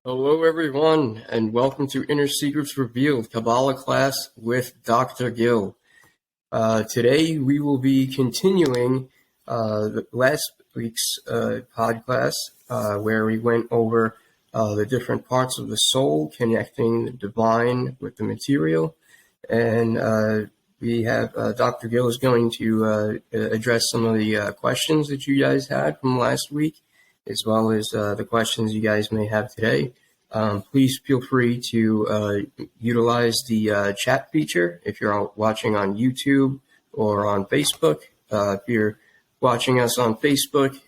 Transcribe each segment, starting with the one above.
Hello, everyone, and welcome to Inner Secrets Revealed, Kabbalah class with Dr. Gil. Today, we will be continuing last week's podcast, where we went over the different parts of the soul, connecting the divine with the material. And we have Dr. Gil is going to address some of the questions that you guys had from last week, as well as the questions you guys may have today. Please feel free to utilize the chat feature if you're watching on YouTube or on Facebook. If you're watching us on Facebook,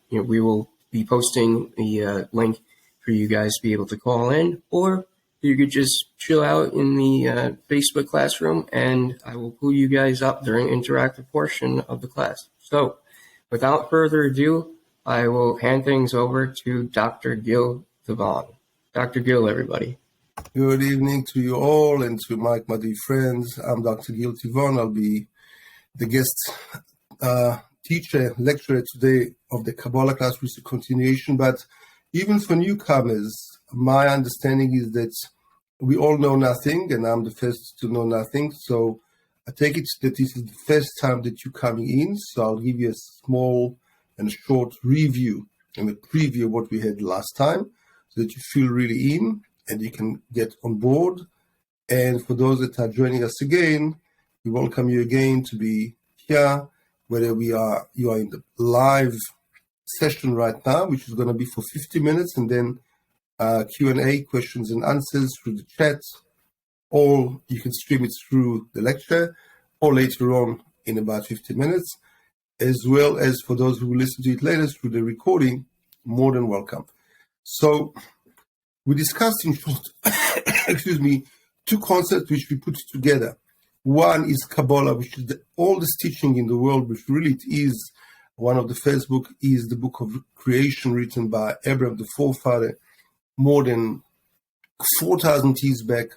we will be posting the link for you guys to be able to call in, or you could just chill out in the Facebook classroom, and I will pull you guys up during the interactive portion of the class. So, without further ado, I will hand things over to Dr. Gil Tivon. Dr. Gil, everybody. Good evening to you all and to my dear friends. I'm Dr. Gil Tivon. I'll be the guest teacher, lecturer today of the Kabbalah class, which is a continuation. But even for newcomers, my understanding is that we all know nothing, and I'm the first to know nothing. So I take it that this is the first time that you're coming in. So I'll give you a small and short review and a preview of what we had last time, so that you feel really in and you can get on board. And for those that are joining us again, we welcome you again to be here, whether you are in the live session right now, which is going to be for 50 minutes, and then Q&A, questions and answers through the chat, or you can stream it through the lecture, or later on in about 50 minutes, as well as for those who listen to it later through the recording, more than welcome. So we discussed in short, two concepts which we put together. One is Kabbalah, which is the oldest teaching in the world, which really it is one of the first books, is the book of creation written by Abraham, the forefather, more than 4,000 years back.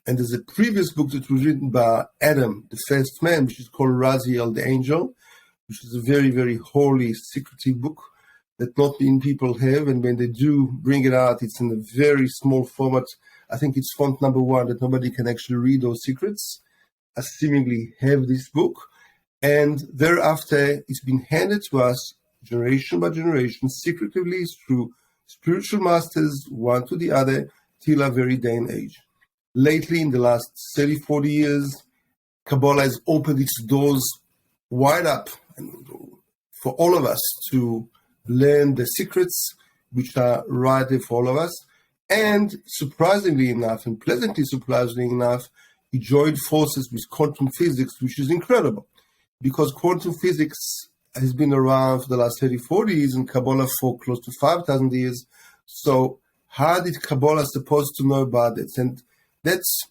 And there's a previous book that was written by Adam, the first man, which is called Raziel, the angel, which is a very, very holy, secretive book that not many people have. And when they do bring it out, it's in a very small format. I think it's font number 1 that nobody can actually read those secrets. I seemingly have this book. And thereafter, it's been handed to us generation by generation, secretively through spiritual masters, one to the other, till our very day and age. Lately, in the last 30, 40 years, Kabbalah has opened its doors wide up for all of us to learn the secrets which are right there for all of us. And surprisingly enough, and pleasantly surprisingly enough, it joined forces with quantum physics, which is incredible, because quantum physics has been around for the last 30, 40 years, and Kabbalah for close to 5,000 years. So how did Kabbalah supposed to know about it? And that's,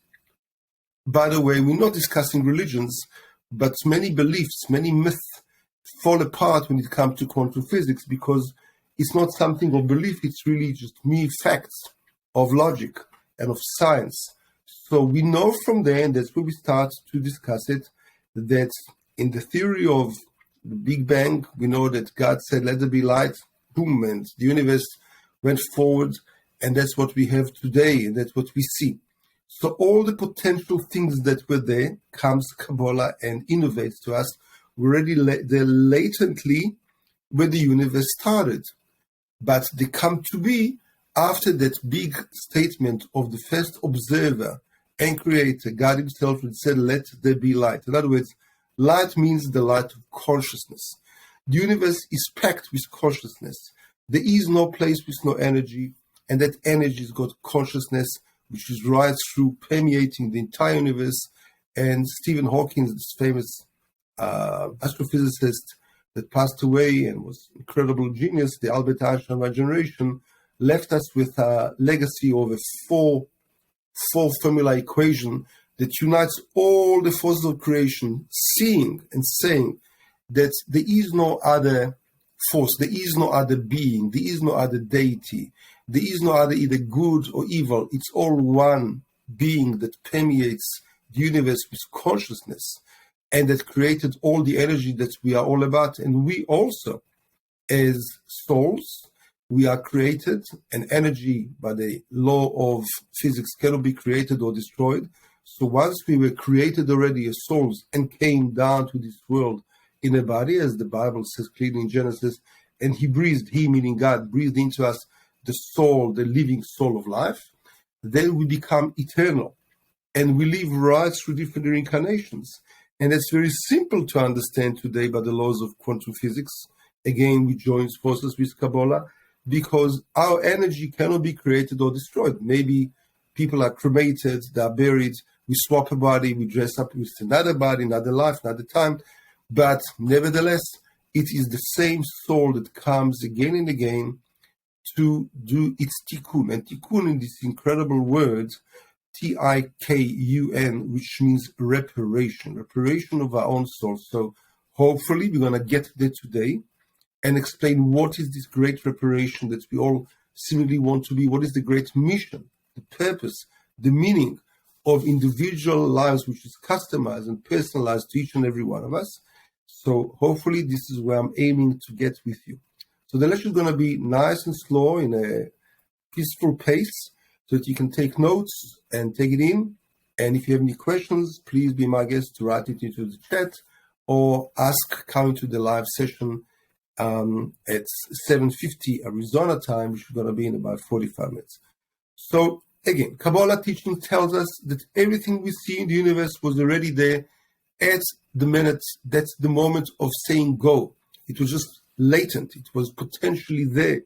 by the way, we're not discussing religions, but many beliefs, many myths fall apart when it comes to quantum physics, because it's not something of belief, it's really just mere facts of logic and of science. So we know from there, and that's where we start to discuss it, that in the theory of the Big Bang, we know that God said, let there be light, boom, and the universe went forward, and that's what we have today, and that's what we see. So all the potential things that were there comes Kabbalah and innovates to us already there latently when the universe started. But they come to be after that big statement of the first observer and creator, God himself, had said, let there be light. In other words, light means the light of consciousness. The universe is packed with consciousness. There is no place with no energy, and that energy has got consciousness, which is right through permeating the entire universe. And Stephen Hawking, this famous astrophysicist that passed away and was an incredible genius, the Albert Einstein of our generation, left us with a legacy of a four formula equation that unites all the forces of creation, seeing and saying that there is no other force, there is no other being, there is no other deity, there is no other either good or evil. It's all one being that permeates the universe with consciousness, and that created all the energy that we are all about. And we also, as souls, We are created, and energy by the law of physics cannot be created or destroyed. So once we were created already as souls and came down to this world in a body, as the Bible says clearly in Genesis, and he breathed, he meaning God, breathed into us the soul, the living soul of life, then we become eternal and we live right through different reincarnations. And it's very simple to understand today by the laws of quantum physics. Again, we join forces with Kabbalah because our energy cannot be created or destroyed. Maybe people are cremated, they are buried, we swap a body, we dress up with another body, another life, another time. But nevertheless, it is the same soul that comes again and again to do its tikkun. And tikkun in this incredible word, Tikun, which means reparation of our own soul. So hopefully we're going to get there today and explain what is this great reparation that we all seemingly want to be. What is the great mission, the purpose, the meaning of individual lives, which is customized and personalized to each and every one of us. So hopefully this is where I'm aiming to get with you. So the lecture is going to be nice and slow in a peaceful pace so that you can take notes and take it in. And if you have any questions, please be my guest to write it into the chat or ask coming to the live session at 7:50 Arizona time, which is going to be in about 45 minutes. So again, Kabbalah teaching tells us that everything we see in the universe was already there at the minute, that's the moment of saying go. It was just latent, it was potentially there,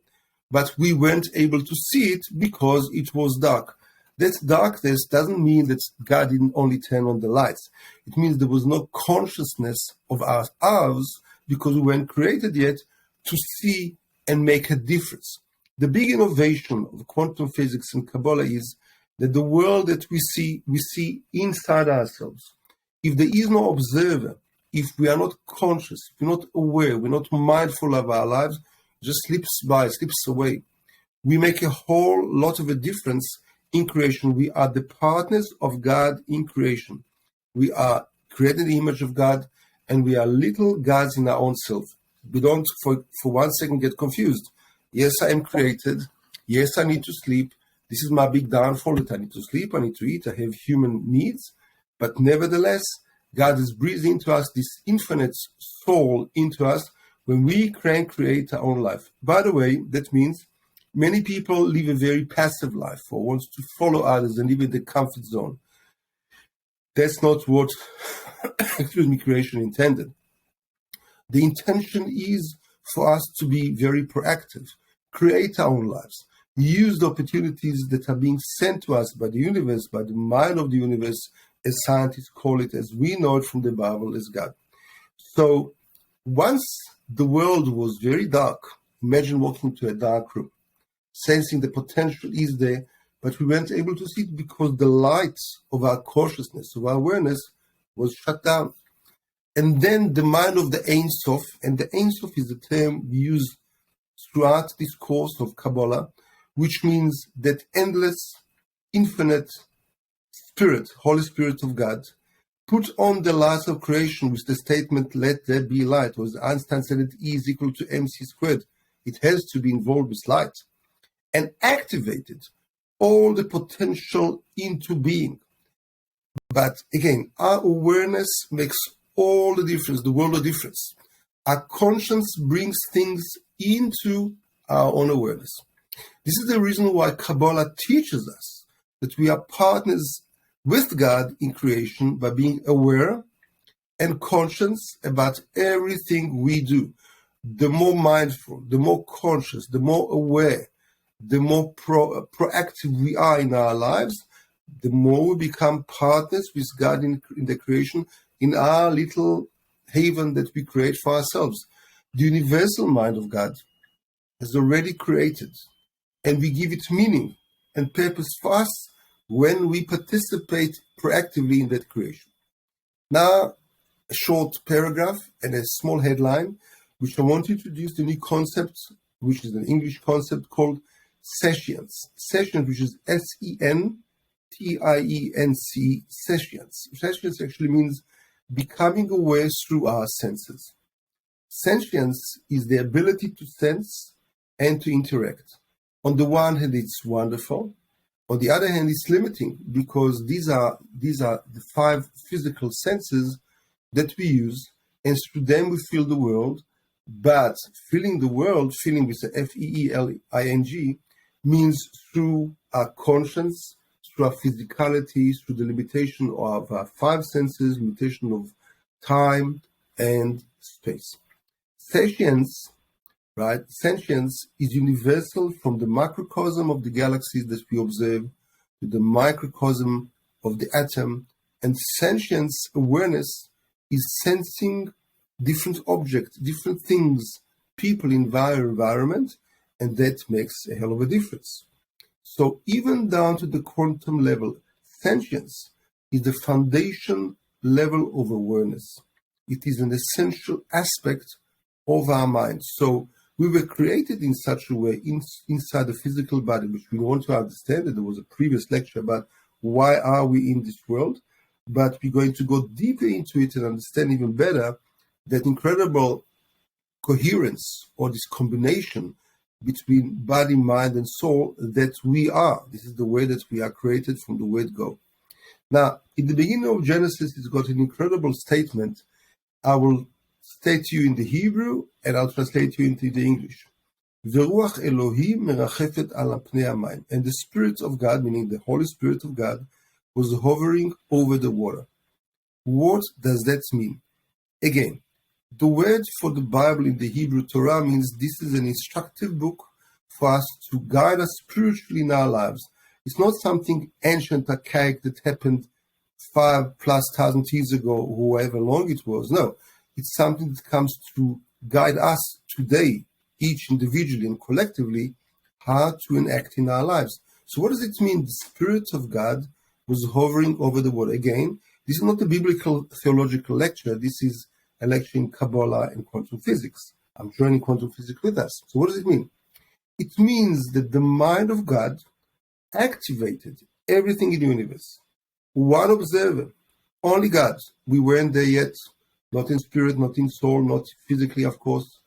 but we weren't able to see it because it was dark. That darkness doesn't mean that God didn't only turn on the lights. It means there was no consciousness of ours because we weren't created yet to see and make a difference. The big innovation of quantum physics and Kabbalah is that the world that we see inside ourselves. If there is no observer, if we are not conscious, if we're not aware, we're not mindful of our lives, it just slips by, slips away. We make a whole lot of a difference in creation. We are the partners of God in creation. We are created in the image of God, and we are little gods in our own self. We don't, for 1 second, get confused. Yes, I am created. Yes, I need to sleep. This is my big downfall that I need to sleep, I need to eat, I have human needs. But nevertheless, God is breathing into us this infinite soul into us when we can create our own life. By the way, that means many people live a very passive life or wants to follow others and live in the comfort zone. That's not what creation intended. The intention is for us to be very proactive, create our own lives, use the opportunities that are being sent to us by the universe, by the mind of the universe, as scientists call it, as we know it from the Bible, as God. So once the world was very dark, imagine walking to a dark room, sensing the potential is there, but we weren't able to see it because the light of our consciousness, of our awareness, was shut down. And then the mind of the Ein Sof, and the Ein Sof is a term we use throughout this course of Kabbalah, which means that endless, infinite Spirit, Holy Spirit of God, put on the light of creation with the statement, let there be light, or as Einstein said, it E is equal to mc squared. It has to be involved with light, and activated all the potential into being. But again, our awareness makes all the difference, the world of difference. Our conscience brings things into our own awareness. This is the reason why Kabbalah teaches us that we are partners with God in creation by being aware and conscious about everything we do. The more mindful, the more conscious, the more aware, the more proactive we are in our lives, the more we become partners with God in the creation, in our little haven that we create for ourselves. The universal mind of God has already created, and we give it meaning and purpose for us when we participate proactively in that creation. Now, a short paragraph and a small headline, which I want to introduce the new concept, which is an English concept called sentience. Sentience, which is sentience, sentience. Sentience actually means becoming aware through our senses. Sentience is the ability to sense and to interact. On the one hand, it's wonderful. On the other hand, it's limiting because these are the five physical senses that we use, and through them we feel the world. But feeling the world, feeling with the Feeling, means through our conscience, through our physicality, through the limitation of our five senses, limitation of time and space. Sentience, right? Sentience is universal from the macrocosm of the galaxies that we observe to the microcosm of the atom, and sentience awareness is sensing different objects, different things, people in our environment, and that makes a hell of a difference. So even down to the quantum level, sentience is the foundation level of awareness. It is an essential aspect of our mind. So we were created in such a way inside the physical body, which we want to understand. There was a previous lecture about why are we in this world, but we're going to go deeper into it and understand even better that incredible coherence, or this combination between body, mind, and soul that we are. This is the way that we are created from the word go. Now, in the beginning of Genesis, it's got an incredible statement. I will state to you in the Hebrew, and I'll translate to you into the English. Veruach Elohim merachefet al pnei hamayim. And the Spirit of God, meaning the Holy Spirit of God, was hovering over the water. What does that mean? Again, the word for the Bible in the Hebrew Torah means this is an instructive book for us to guide us spiritually in our lives. It's not something ancient, archaic that happened 5,000+ years ago, however long it was. No, it's something that comes to guide us today, each individually and collectively, how to enact in our lives. So what does it mean? The Spirit of God was hovering over the water. Again, this is not a biblical theological lecture. This is a lecture in Kabbalah and quantum physics. I'm joining quantum physics with us. So what does it mean? It means that the mind of God activated everything in the universe. One observer, only God. We weren't there yet, not in spirit, not in soul, not physically, of course.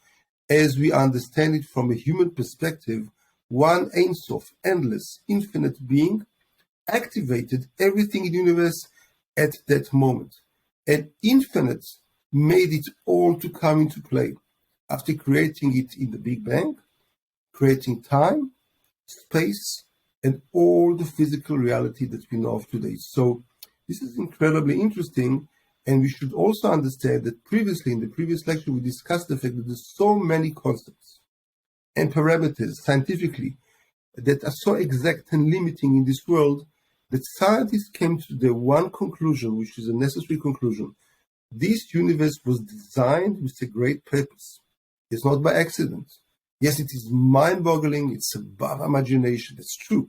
As we understand it from a human perspective, one Ein Sof, endless, infinite being, activated everything in the universe at that moment. And infinite made it all to come into play after creating it in the Big Bang, creating time, space, and all the physical reality that we know of today. So this is incredibly interesting, and we should also understand that previously, in the previous lecture, we discussed the fact that there's so many concepts and parameters scientifically that are so exact and limiting in this world that scientists came to the one conclusion, which is a necessary conclusion. This universe was designed with a great purpose. It's not by accident. Yes, it is mind-boggling. It's above imagination. That's true.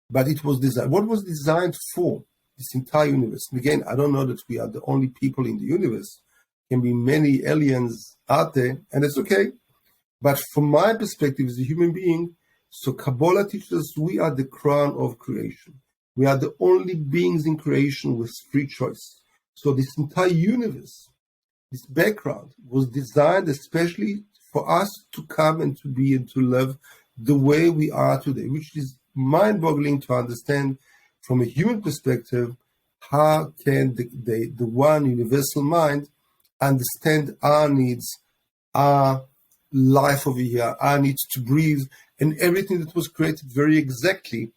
But it was designed. What was designed for? This entire universe. And again, I don't know that we are the only people in the universe. There can be many aliens out there, and it's okay. But from my perspective as a human being, so Kabbalah teaches us we are the crown of creation. We are the only beings in creation with free choice. So this entire universe, this background, was designed especially for us to come and to be and to love the way we are today, which is mind-boggling to understand from a human perspective. How can the one universal mind understand our needs, our life over here, our needs to breathe, and everything that was created very exactly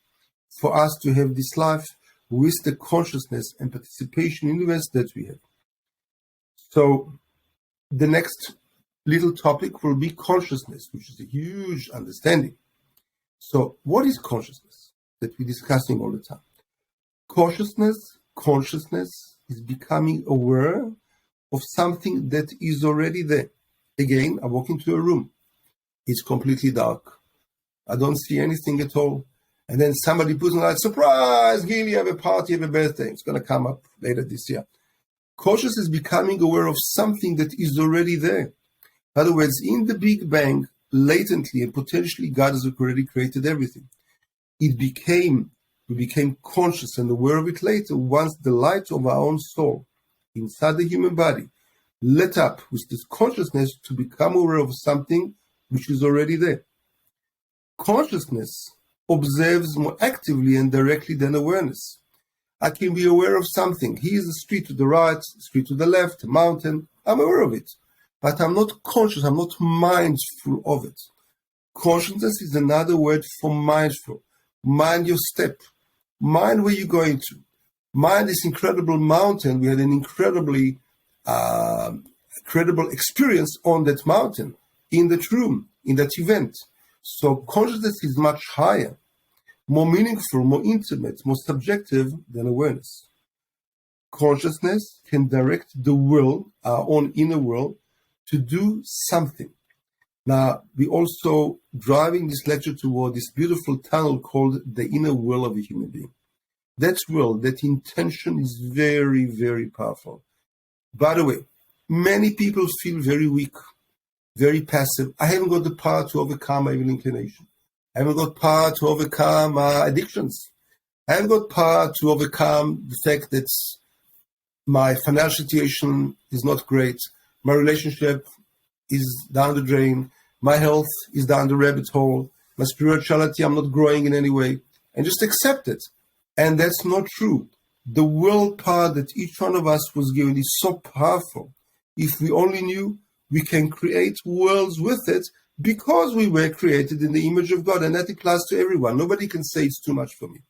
for us to have this life with the consciousness and participation in the universe that we have. So the next little topic will be consciousness, which is a huge understanding. So what is consciousness that we're discussing all the time? Consciousness is becoming aware of something that is already there. Again, I walk into a room. It's completely dark. I don't see anything at all. And then somebody puts on a light, surprise, Gil, you have a party, you have a birthday. It's going to come up later this year. Consciousness is becoming aware of something that is already there. In other words, in the Big Bang, latently and potentially, God has already created everything. We became conscious and aware of it later once the light of our own soul inside the human body lit up with this consciousness to become aware of something which is already there. Consciousness observes more actively and directly than awareness. I can be aware of something. Here's a street to the right, street to the left, a mountain. I'm aware of it. But I'm not conscious, I'm not mindful of it. Consciousness is another word for mindful. Mind your step. Mind where you're going to. Mind this incredible mountain. We had an incredibly incredible experience on that mountain, in that room, in that event. So consciousness is much higher, more meaningful, more intimate, more subjective than awareness. Consciousness can direct the will, our own inner will, to do something. Now, we also driving this lecture toward this beautiful tunnel called the inner will of a human being. That will, that intention is very, very powerful. By the way, many people feel very weak, very passive. I haven't got the power to overcome my evil inclination. I haven't got power to overcome addictions. I haven't got power to overcome the fact that my financial situation is not great. My relationship is down the drain. My health is down the rabbit hole. My spirituality, I'm not growing in any way. And just accept it. And that's not true. The willpower that each one of us was given is so powerful. If we only knew, we can create worlds with it because we were created in the image of God. And that applies to everyone. Nobody can say it's too much for me.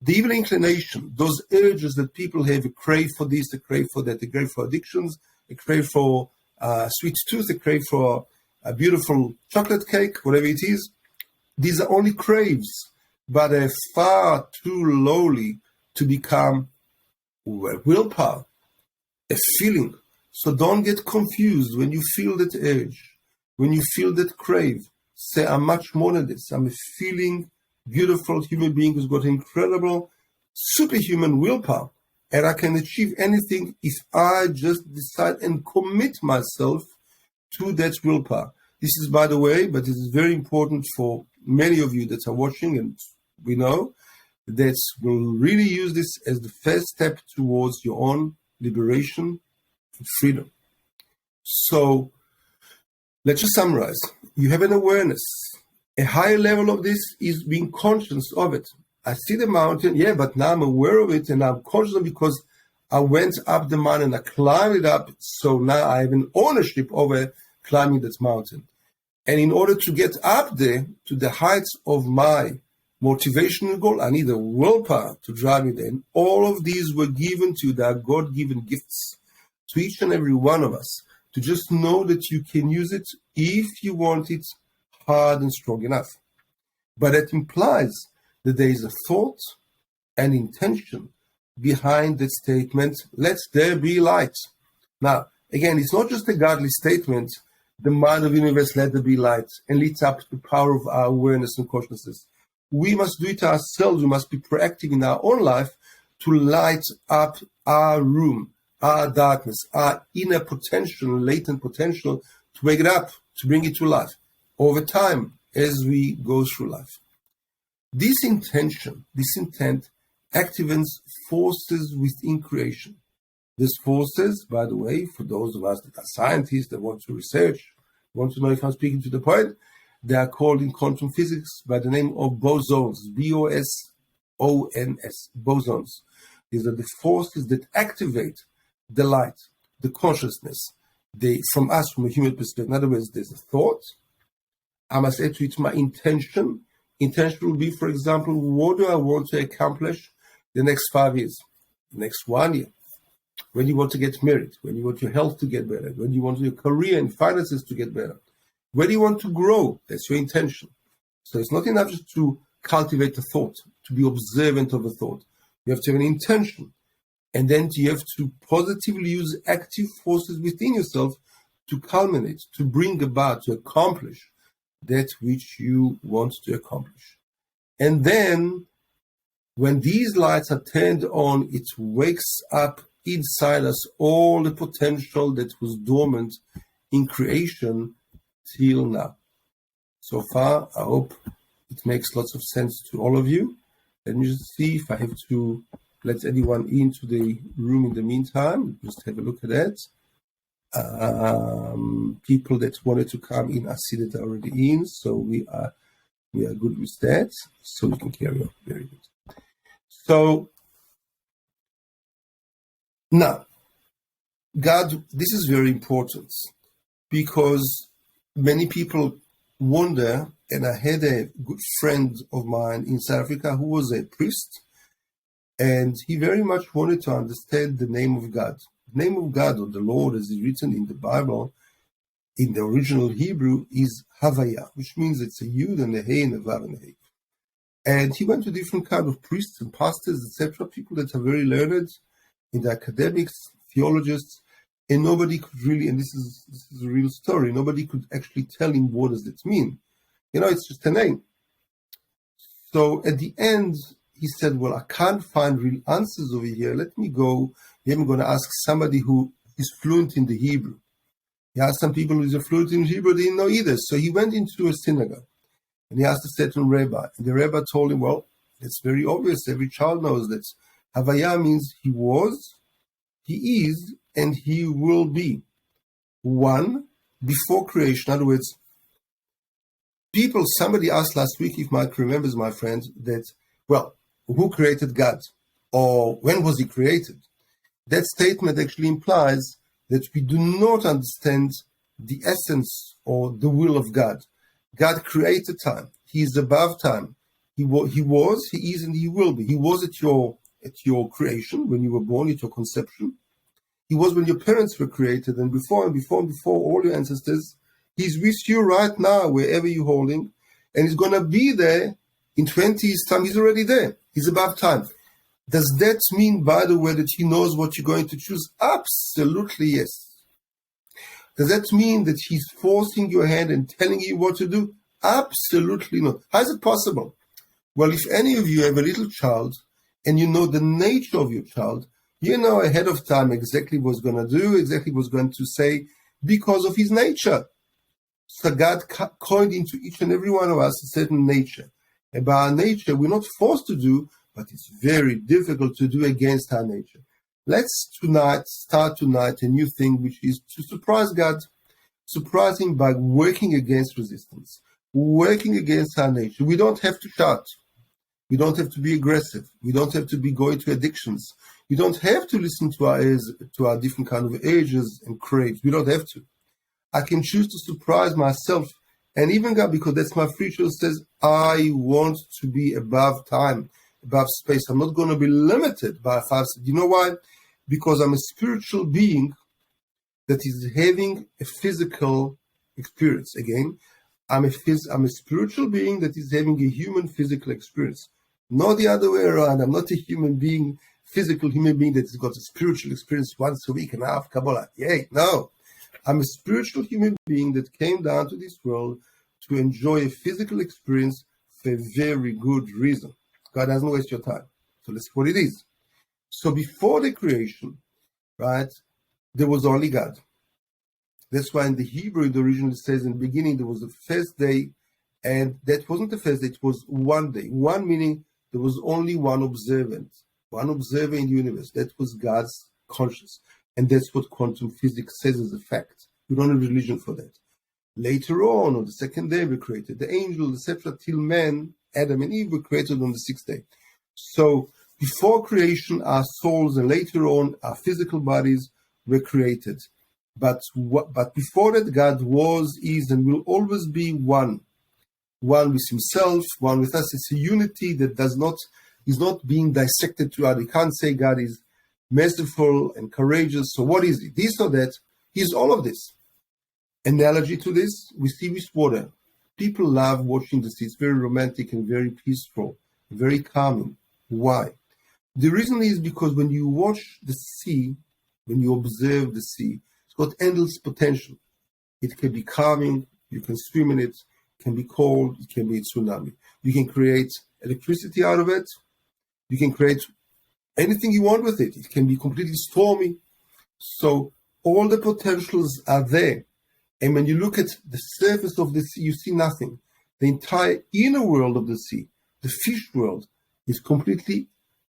The evil inclination, those urges that people have, a crave for this, a crave for that, a crave for addictions, a crave for sweet tooth, a crave for a beautiful chocolate cake, whatever it is, these are only craves, but they're far too lowly to become willpower, a feeling. So don't get confused when you feel that urge, when you feel that crave. Say, I'm much more than this. I'm a feeling, beautiful human being who's got incredible, superhuman willpower. And I can achieve anything if I just decide and commit myself to that willpower. This is, by the way, but it is very important for many of you that are watching, and we know that will really use this as the first step towards your own liberation and freedom. So let's just summarize. You have an awareness. A higher level of this is being conscious of it. I see the mountain, yeah, but now I'm aware of it and I'm conscious of it because I went up the mountain, I climbed it up, so now I have an ownership over climbing that mountain. And in order to get up there to the heights of my motivational goal, I need a willpower to drive me there. And all of these were given to you, they are God-given gifts to each and every one of us, to just know that you can use it if you want it hard and strong enough. But that implies that there is a thought and intention behind that statement, let there be light. Now, again, it's not just a godly statement, the mind of the universe, let there be light, and leads up to the power of our awareness and consciousness. We must do it ourselves. We must be proactive in our own life to light up our room, our darkness, our inner potential, latent potential, to wake it up, to bring it to life over time as we go through life. This intention, this intent, activates forces within creation. These forces, by the way, for those of us that are scientists that want to research, want to know if I'm speaking to the point, they are called in quantum physics by the name of bosons, B-O-S-O-N-S, bosons. These are the forces that activate the light, the consciousness, from us, from a human perspective. In other words, there's a thought. I must add to it my intention. Intention will be, for example, what do I want to accomplish the next 5 years, the next 1 year? When you want to get married, when you want your health to get better, when you want your career and finances to get better, where do you want to grow? That's your intention. So it's not enough just to cultivate a thought, to be observant of a thought. You have to have an intention. And then you have to positively use active forces within yourself to culminate, to bring about, to accomplish that which you want to accomplish. And then when these lights are turned on, it wakes up inside us all the potential that was dormant in creation till now. So far, I hope it makes lots of sense to all of you. Let me just see if I have to let anyone into the room in the meantime. Just have a look at that. People that wanted to come in, I see that are already in. So we are We are good with that, so we can carry on. Very good. So now, God, this is very important because many people wonder, and I had a good friend of mine in South Africa who was a priest, and he very much wanted to understand the name of God. The name of God, or the Lord, as is written in the Bible, in the original Hebrew, is Havaya, which means it's a Yud and a Hey and a Vav and a Hey. And he went to different kind of priests and pastors, etc., people that are very learned in the academics, theologists, and nobody could really, and this is a real story, nobody could actually tell him what does it mean. It's just a name. So at the end, he said, well, I can't find real answers over here. Let me go. I'm going to ask somebody who is fluent in the Hebrew. He asked some people who are fluent in Hebrew, they didn't know either. So he went into a synagogue and he asked a certain rabbi. And the rabbi told him, well, it's very obvious. Every child knows that Havaya means he was, he is, and he will be. One, before creation. In other words, somebody asked last week, if Mike remembers, my friend, that, well, who created God? Or when was he created? That statement actually implies that we do not understand the essence or the will of God. God created time. He is above time. He was, he is, and he will be. He was at your creation, when you were born, at your conception. He was when your parents were created, and before all your ancestors. He's with you right now, wherever you're holding, and he's going to be there in 20 years' time. He's already there. He's above time. Does that mean, by the way, that he knows what you're going to choose? Absolutely yes. Does that mean that he's forcing your hand and telling you what to do? Absolutely not. How is it possible? Well, if any of you have a little child and you know the nature of your child, you know ahead of time exactly what he's going to do, exactly what he's going to say, because of his nature. So God coined into each and every one of us a certain nature. And by our nature, we're not forced to do, but it's very difficult to do against our nature. Let's start tonight a new thing, which is to surprise God, surprise him by working against resistance, working against our nature. We don't have to shout. We don't have to be aggressive. We don't have to be going to addictions. We don't have to listen to our different kind of urges and craves. We don't have to. I can choose to surprise myself, and even God, because that's my free choice, says, I want to be above time, above space. I'm not going to be limited by 5 seconds. You know why? Because I'm a spiritual being that is having a physical experience. Again, I'm a spiritual being that is having a human physical experience. Not the other way around. I'm not a human being, physical human being that has got a spiritual experience once a week and a half, Kabbalah. Yay, no. I'm a spiritual human being that came down to this world to enjoy a physical experience for a very good reason. God doesn't waste your time. So let's see what it is. So before the creation, right, there was only God. That's why in the Hebrew, the original says in the beginning, there was the first day, and that wasn't the first day, it was one day. One meaning there was only one observer in the universe. That was God's conscience. And that's what quantum physics says as a fact. We don't have religion for that. Later on the second day, we created the angels, etc., till man, Adam and Eve, were created on the sixth day. So before creation, our souls, and later on, our physical bodies were created. But before that, God was, is, and will always be one. One with himself, one with us. It's a unity that is not being dissected to other. You can't say God is merciful and courageous. So what is he? This or that? He's all of this. Analogy to this, we see with water. People love watching the sea. It's very romantic and very peaceful, very calming. Why? The reason is because when you watch the sea, when you observe the sea, it's got endless potential. It can be calming, you can swim in it can be cold, it can be a tsunami. You can create electricity out of it. You can create anything you want with it. It can be completely stormy. So all the potentials are there. And when you look at the surface of the sea, you see nothing. The entire inner world of the sea, the fish world, is completely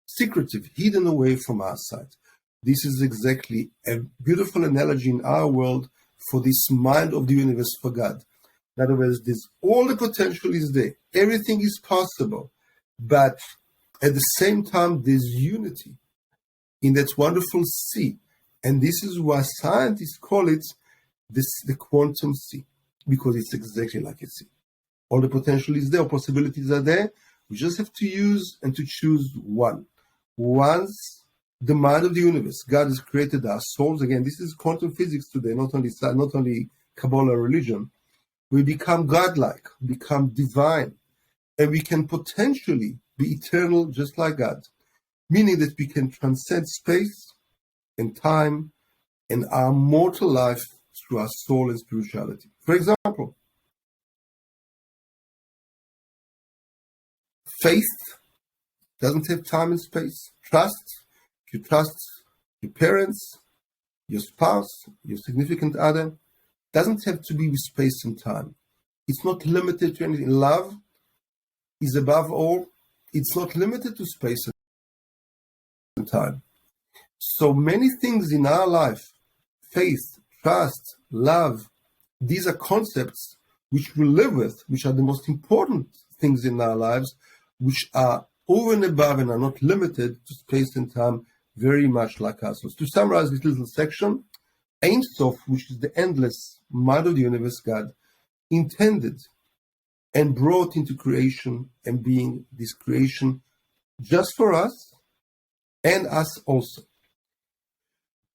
secretive, hidden away from our sight. This is exactly a beautiful analogy in our world for this mind of the universe, for God. In other words, all the potential is there. Everything is possible. But at the same time, there's unity in that wonderful sea. And this is why scientists call it the quantum sea, because it's exactly like a sea. All the potential is there, possibilities are there. We just have to use and to choose one. Once the mind of the universe, God has created our souls. Again, this is quantum physics today, not only Kabbalah religion. We become godlike, become divine, and we can potentially be eternal just like God, meaning that we can transcend space and time and our mortal life through our soul and spirituality. For example, faith doesn't have time and space. Trust, if you trust your parents, your spouse, your significant other, doesn't have to be with space and time. It's not limited to anything. Love is above all. It's not limited to space and time. So many things in our life, faith, trust, love, these are concepts which we live with, which are the most important things in our lives, which are over and above and are not limited to space and time, very much like us. So to summarize this little section, Ein Sof, which is the endless mind of the universe, God, intended and brought into creation and being this creation just for us and us also.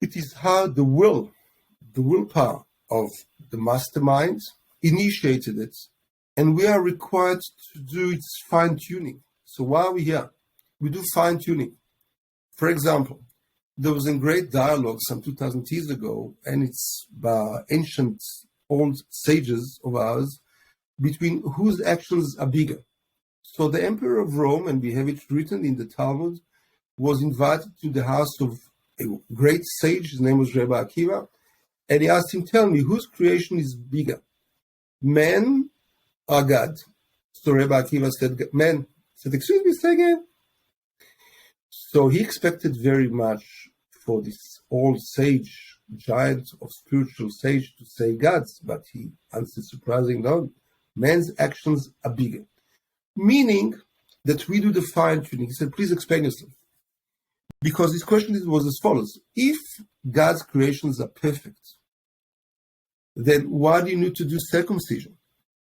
It is how the willpower of the mastermind initiated it, and we are required to do its fine-tuning. So why are we here? We do fine-tuning. For example, there was a great dialogue some 2,000 years ago, and it's by ancient old sages of ours, between whose actions are bigger. So the emperor of Rome, and we have it written in the Talmud, was invited to the house of a great sage. His name was Rebbe Akiva, and he asked him, tell me, whose creation is bigger, man or God? So Rebbe Akiva said, man. He said, excuse me, say again. So he expected very much for this old sage, giant of spiritual sage, to say God's, but he answered surprisingly, no, man's actions are bigger. Meaning that we do the fine-tuning. He said, please explain yourself. Because his question was as follows. If God's creations are perfect, then why do you need to do circumcision?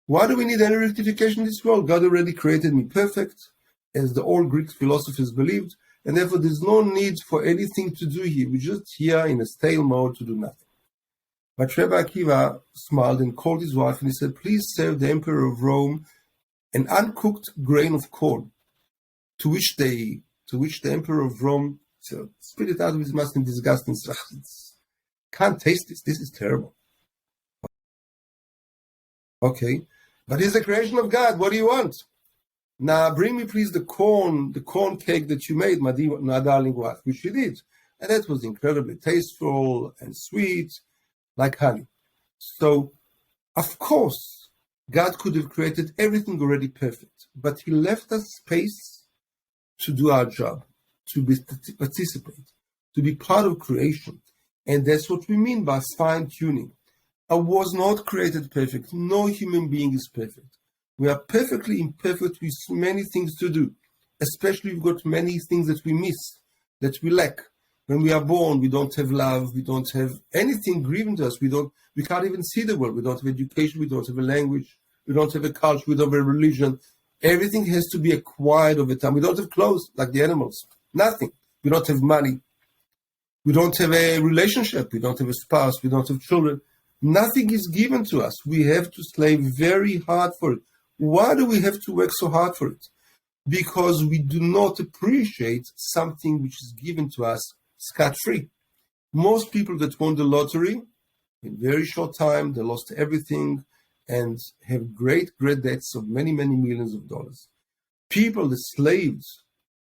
Why do we need any rectification in this world? God already created me perfect, as the old Greek philosophers believed, and therefore there's no need for anything to do here. We're just here in a stale mode to do nothing. But Rebbe Akiva smiled and called his wife and he said, please serve the emperor of Rome an uncooked grain of corn, to which the emperor of Rome spit it out of his mouth in disgust and said, can't taste this. This is terrible. Okay, but it's the creation of God. What do you want? Now bring me please the corn cake that you made, my darling wife, which she did. And that was incredibly tasteful and sweet, like honey. So, of course, God could have created everything already perfect, but he left us space to do our job, to participate, to be part of creation. And that's what we mean by fine-tuning. I was not created perfect. No human being is perfect. We are perfectly imperfect with many things to do, especially we've got many things that we miss, that we lack. When we are born, we don't have love, we don't have anything given to us. We can't even see the world. We don't have education, we don't have a language, we don't have a culture, we don't have a religion. Everything has to be acquired over time. We don't have clothes like the animals. Nothing. We don't have money. We don't have a relationship. We don't have a spouse. We don't have children. Nothing is given to us. We have to slave very hard for it. Why do we have to work so hard for it? Because we do not appreciate something which is given to us scot-free. Most people that won the lottery, in a very short time, they lost everything and have great debts of many, many millions of dollars. People that slaved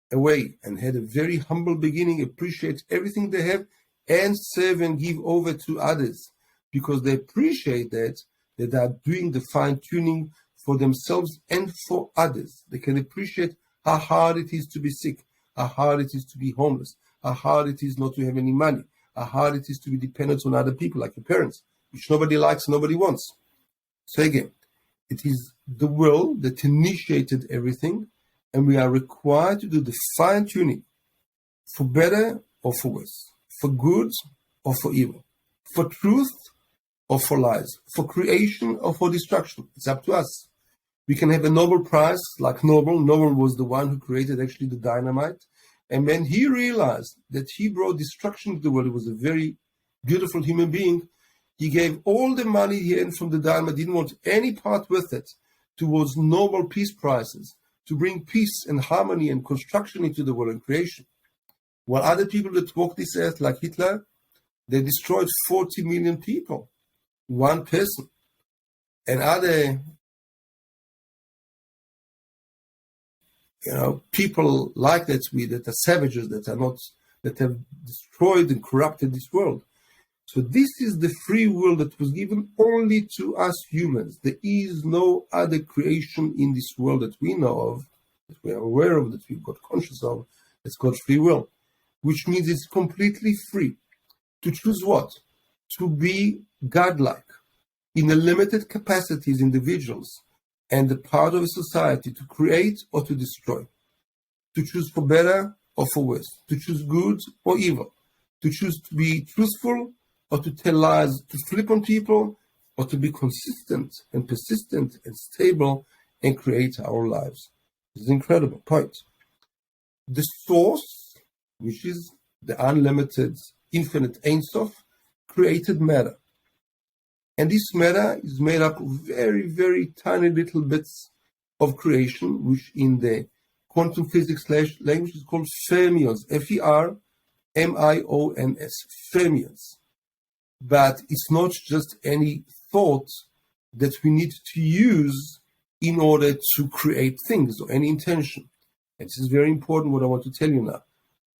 away and had a very humble beginning appreciate everything they have and serve and give over to others because they appreciate that they are doing the fine-tuning for themselves and for others. They can appreciate how hard it is to be sick, how hard it is to be homeless, how hard it is not to have any money, how hard it is to be dependent on other people like your parents, which nobody likes, nobody wants. So again, It is the will that initiated everything, and we are required to do the fine-tuning for better or for worse, for good or for evil, for truth or for lies, for creation or for destruction. It's up to us. We can have a Nobel Prize like Nobel. Nobel was the one who created actually the dynamite. And when he realized that he brought destruction to the world, he was a very beautiful human being. He gave all the money he earned from the dynamite, didn't want any part with it, towards Nobel Peace Prizes, to bring peace and harmony and construction into the world and creation. While other people that walked this earth, like Hitler, they destroyed 40 million people, one person. And other people like that, that are savages, that have destroyed and corrupted this world. So this is the free will that was given only to us humans. There is no other creation in this world that we know of, that we are aware of, that we've got conscious of, that's called free will, which means it's completely free to choose what? To be godlike in a limited capacity as individuals and the part of a society to create or to destroy, to choose for better or for worse, to choose good or evil, to choose to be truthful or to tell lies, to flip on people, or to be consistent and persistent and stable and create our lives. This is an incredible point. The source, which is the unlimited, infinite Ein Sof, created matter. And this matter is made up of very, very tiny little bits of creation, which in the quantum physics language is called fermions, Fermions, fermions. But it's not just any thought that we need to use in order to create things or any intention. And this is very important what I want to tell you now.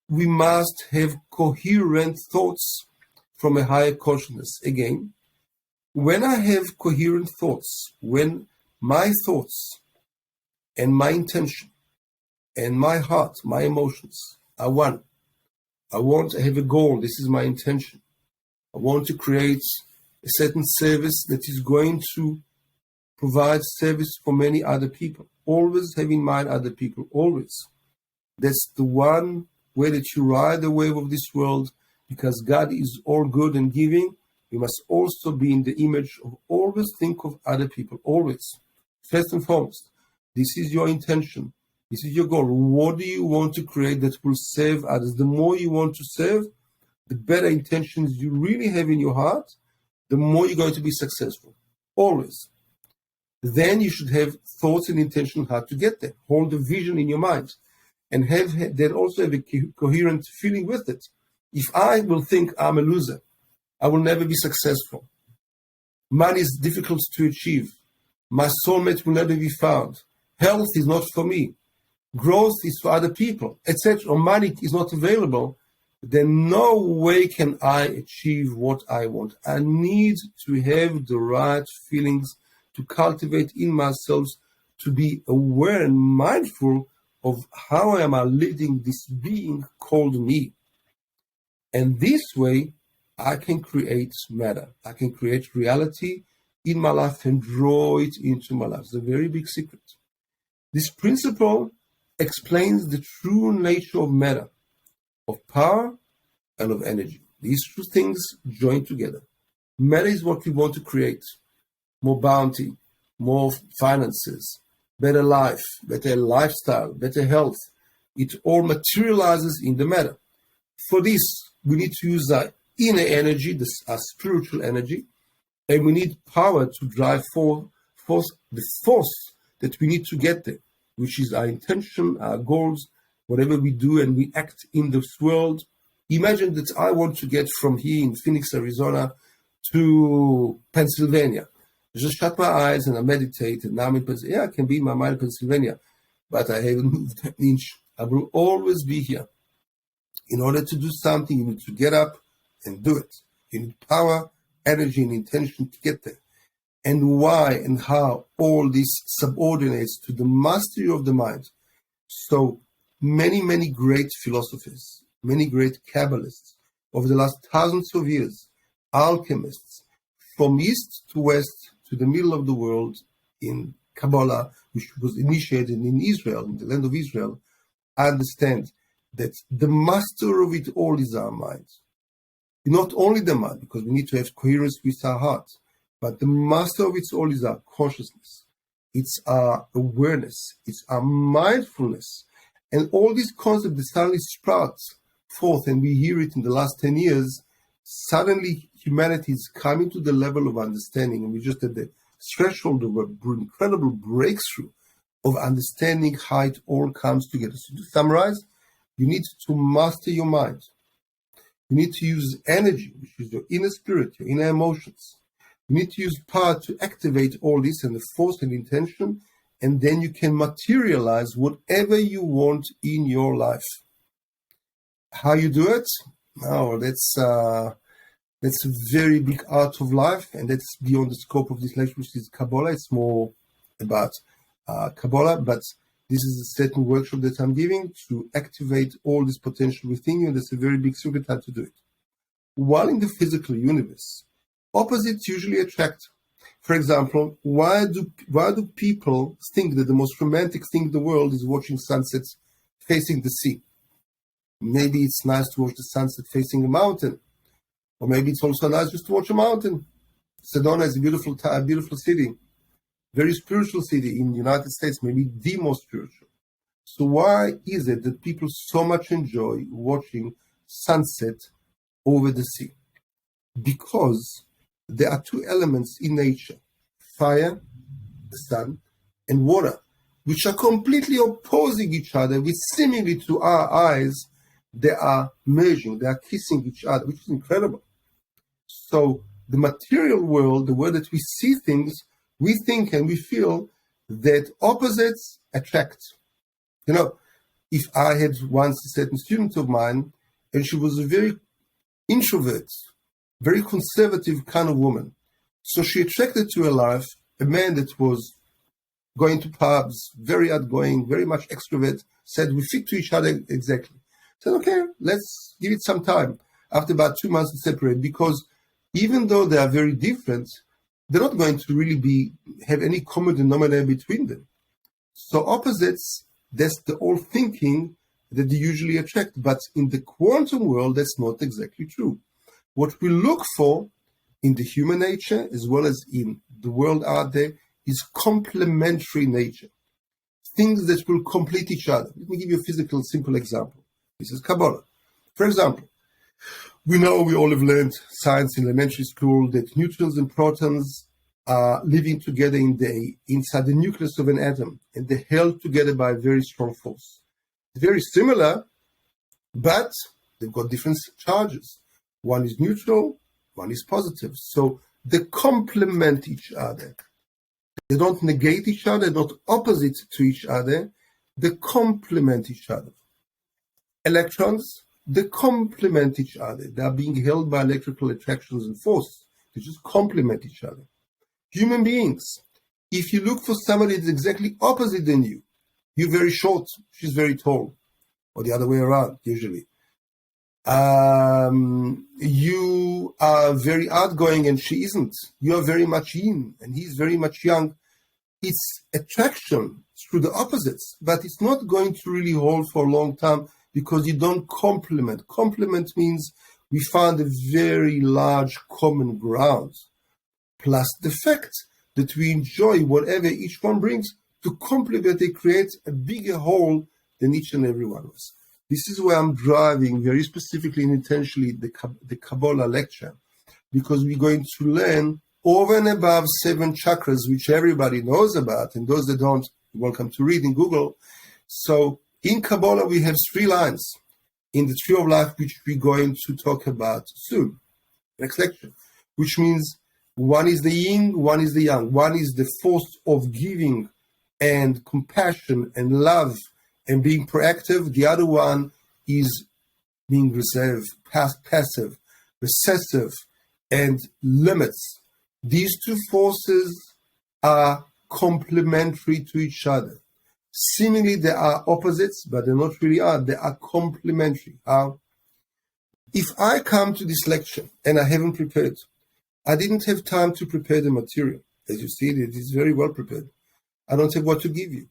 We must have coherent thoughts from a higher consciousness. Again, when I have coherent thoughts, when my thoughts and my intention and my heart, my emotions are one, I want to have a goal, this is my intention. I want to create a certain service that is going to provide service for many other people. Always have in mind other people, always. That's the one way that you ride the wave of this world, because God is all good and giving. You must also be in the image of always think of other people, always. First and foremost, this is your intention. This is your goal. What do you want to create that will serve others? The more you want to serve, the better intentions you really have in your heart, the more you're going to be successful. Always. Then you should have thoughts and intention how to get there. Hold the vision in your mind. And then also have a coherent feeling with it. If I will think I'm a loser, I will never be successful. Money is difficult to achieve. My soulmate will never be found. Health is not for me. Growth is for other people, etc. Or money is not available. Then no way can I achieve what I want. I need to have the right feelings to cultivate in myself, to be aware and mindful of how am I leading this being called me. And this way, I can create matter. I can create reality in my life and draw it into my life. It's a very big secret. This principle explains the true nature of matter, of power and of energy. These two things join together. Matter is what we want to create. More bounty, more finances, better life, better lifestyle, better health. It all materializes in the matter. For this, we need to use our inner energy, our spiritual energy, and we need power to drive the force that we need to get there, which is our intention, our goals, whatever we do and we act in this world. Imagine that I want to get from here in Phoenix, Arizona to Pennsylvania. I just shut my eyes and I meditate, and now I'm in Pennsylvania. Yeah, I can be in my mind in Pennsylvania, but I haven't moved an inch. I will always be here. In order to do something, you need to get up and do it. You need power, energy, and intention to get there. And why and how all this subordinates to the mastery of the mind. So many, many great philosophers, many great Kabbalists over the last thousands of years, alchemists, from east to west to the middle of the world, in Kabbalah, which was initiated in Israel, in the land of Israel, understand that the master of it all is our mind. Not only the mind, because we need to have coherence with our heart, but the master of it all is our consciousness. It's our awareness. It's our mindfulness. And all these concepts that suddenly sprout forth, and we hear it in the last 10 years, suddenly humanity is coming to the level of understanding, and we just at the threshold of an incredible breakthrough of understanding how it all comes together. So to summarize, you need to master your mind. You need to use energy, which is your inner spirit, your inner emotions. You need to use power to activate all this and the force and intention, and then you can materialize whatever you want in your life. How you do it? Oh, that's a very big art of life, and that's beyond the scope of this lecture, which is Kabbalah. It's more about Kabbalah, but this is a certain workshop that I'm giving to activate all this potential within you, and that's a very big secret how to do it. While in the physical universe, opposites usually attract. For example, why do people think that the most romantic thing in the world is watching sunsets facing the sea? Maybe it's nice to watch the sunset facing a mountain, or maybe it's also nice just to watch a mountain. Sedona is a beautiful city, very spiritual city in the United States, maybe the most spiritual. So why is it that people so much enjoy watching sunset over the sea? Because there are two elements in nature, fire, the sun, and water, which are completely opposing each other, which seemingly to our eyes, they are merging, they are kissing each other, which is incredible. So the material world, the way that we see things, we think and we feel that opposites attract. You know, if I had once a certain student of mine, and she was a very introvert, very conservative kind of woman. So she attracted to her life a man that was going to pubs, very outgoing, very much extrovert, said we fit to each other exactly. Said, okay, let's give it some time. After about 2 months to separate, because even though they are very different, they're not going to really have any common denominator between them. So opposites, that's the old thinking that they usually attract. But in the quantum world, that's not exactly true. What we look for in the human nature, as well as in the world out there, is complementary nature. Things that will complete each other. Let me give you a physical, simple example. This is Kabbalah. For example, we all have learned science in elementary school that neutrons and protons are living together inside the nucleus of an atom, and they're held together by a very strong force. It's very similar, but they've got different charges. One is neutral, one is positive. So they complement each other. They don't negate each other, not opposite to each other. They complement each other. Electrons, they complement each other. They are being held by electrical attractions and force. They just complement each other. Human beings, if you look for somebody that's exactly opposite than you, you're very short, she's very tall, or the other way around, usually. You are very outgoing and she isn't. You are very much yin and he's very much yang. It's attraction through the opposites, but it's not going to really hold for a long time because you don't complement. Complement means we found a very large common ground, plus the fact that we enjoy whatever each one brings to complement it creates a bigger whole than each and every one of us. This is where I'm driving very specifically and intentionally the Kabbalah lecture, because we're going to learn over and above 7 chakras, which everybody knows about, and those that don't, you're welcome to read in Google. So in Kabbalah, we have 3 lines in the Tree of Life, which we're going to talk about soon, next lecture, which means one is the yin, one is the yang. One is the force of giving and compassion and love and being proactive. The other one is being reserved, passive, recessive, and limits. These 2 forces are complementary to each other. Seemingly they are opposites, but they not really are. They are complementary. If I come to this lecture and I haven't prepared, I didn't have time to prepare the material. As you see, it is very well prepared. I don't have what to give you.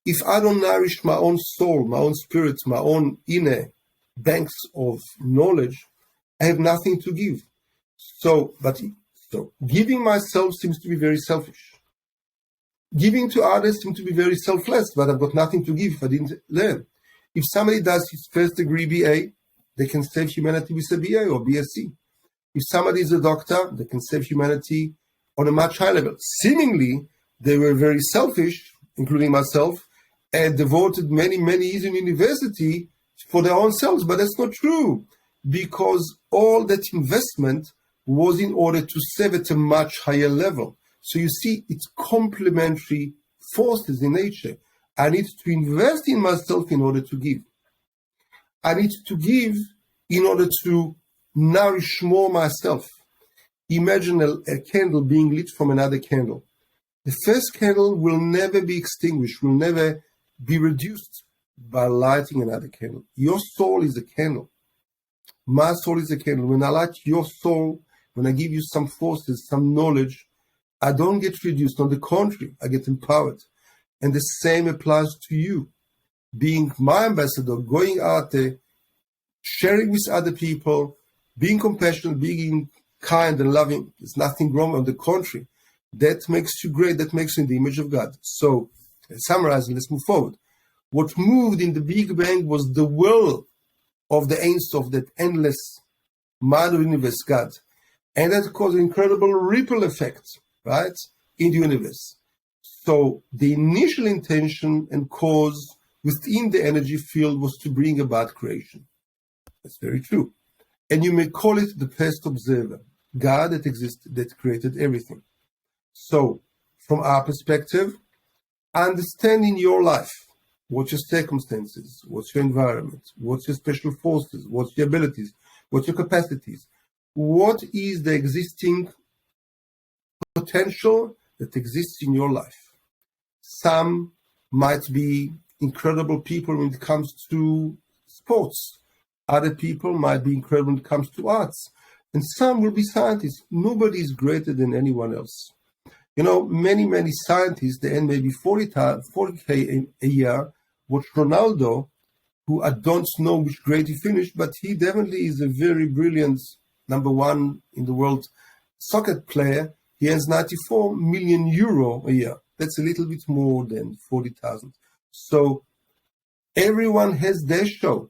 If I don't nourish my own soul, my own spirit, my own inner banks of knowledge, I have nothing to give. So giving myself seems to be very selfish. Giving to others seems to be very selfless, but I've got nothing to give if I didn't learn. If somebody does his first degree BA, they can save humanity with a BA or BSc. If somebody is a doctor, they can save humanity on a much higher level. Seemingly, they were very selfish, including myself, and devoted many, many years in university for their own selves. But that's not true, because all that investment was in order to save at a much higher level. So you see, it's complementary forces in nature. I need to invest in myself in order to give. I need to give in order to nourish more myself. Imagine a candle being lit from another candle. The first candle will never be extinguished, will never be reduced by lighting another candle. Your soul is a candle. My soul is a candle. When I light your soul, when I give you some forces, some knowledge, I don't get reduced. On the contrary, I get empowered. And the same applies to you. Being my ambassador, going out there, sharing with other people, being compassionate, being kind and loving, there's nothing wrong. On the contrary, that makes you great. That makes you in the image of God. So, summarizing, let's move forward. What moved in the Big Bang was the will of the Ein Sof, that endless mind of the universe, God. And that caused an incredible ripple effect, right, in the universe. So the initial intention and cause within the energy field was to bring about creation. That's very true. And you may call it the past observer, God that existed, that created everything. So from our perspective, understanding your life, what's your circumstances, what's your environment, what's your special forces, what's your abilities, what's your capacities, what is the existing potential that exists in your life. Some might be incredible people when it comes to sports. Other people might be incredible when it comes to arts. And some will be scientists. Nobody is greater than anyone else. You know, many, many scientists, they earn maybe 40K a year. Watch Ronaldo, who I don't know which grade he finished, but he definitely is a very brilliant number one in the world soccer player. He earns 94 million euro a year. That's a little bit more than 40,000. So everyone has their show.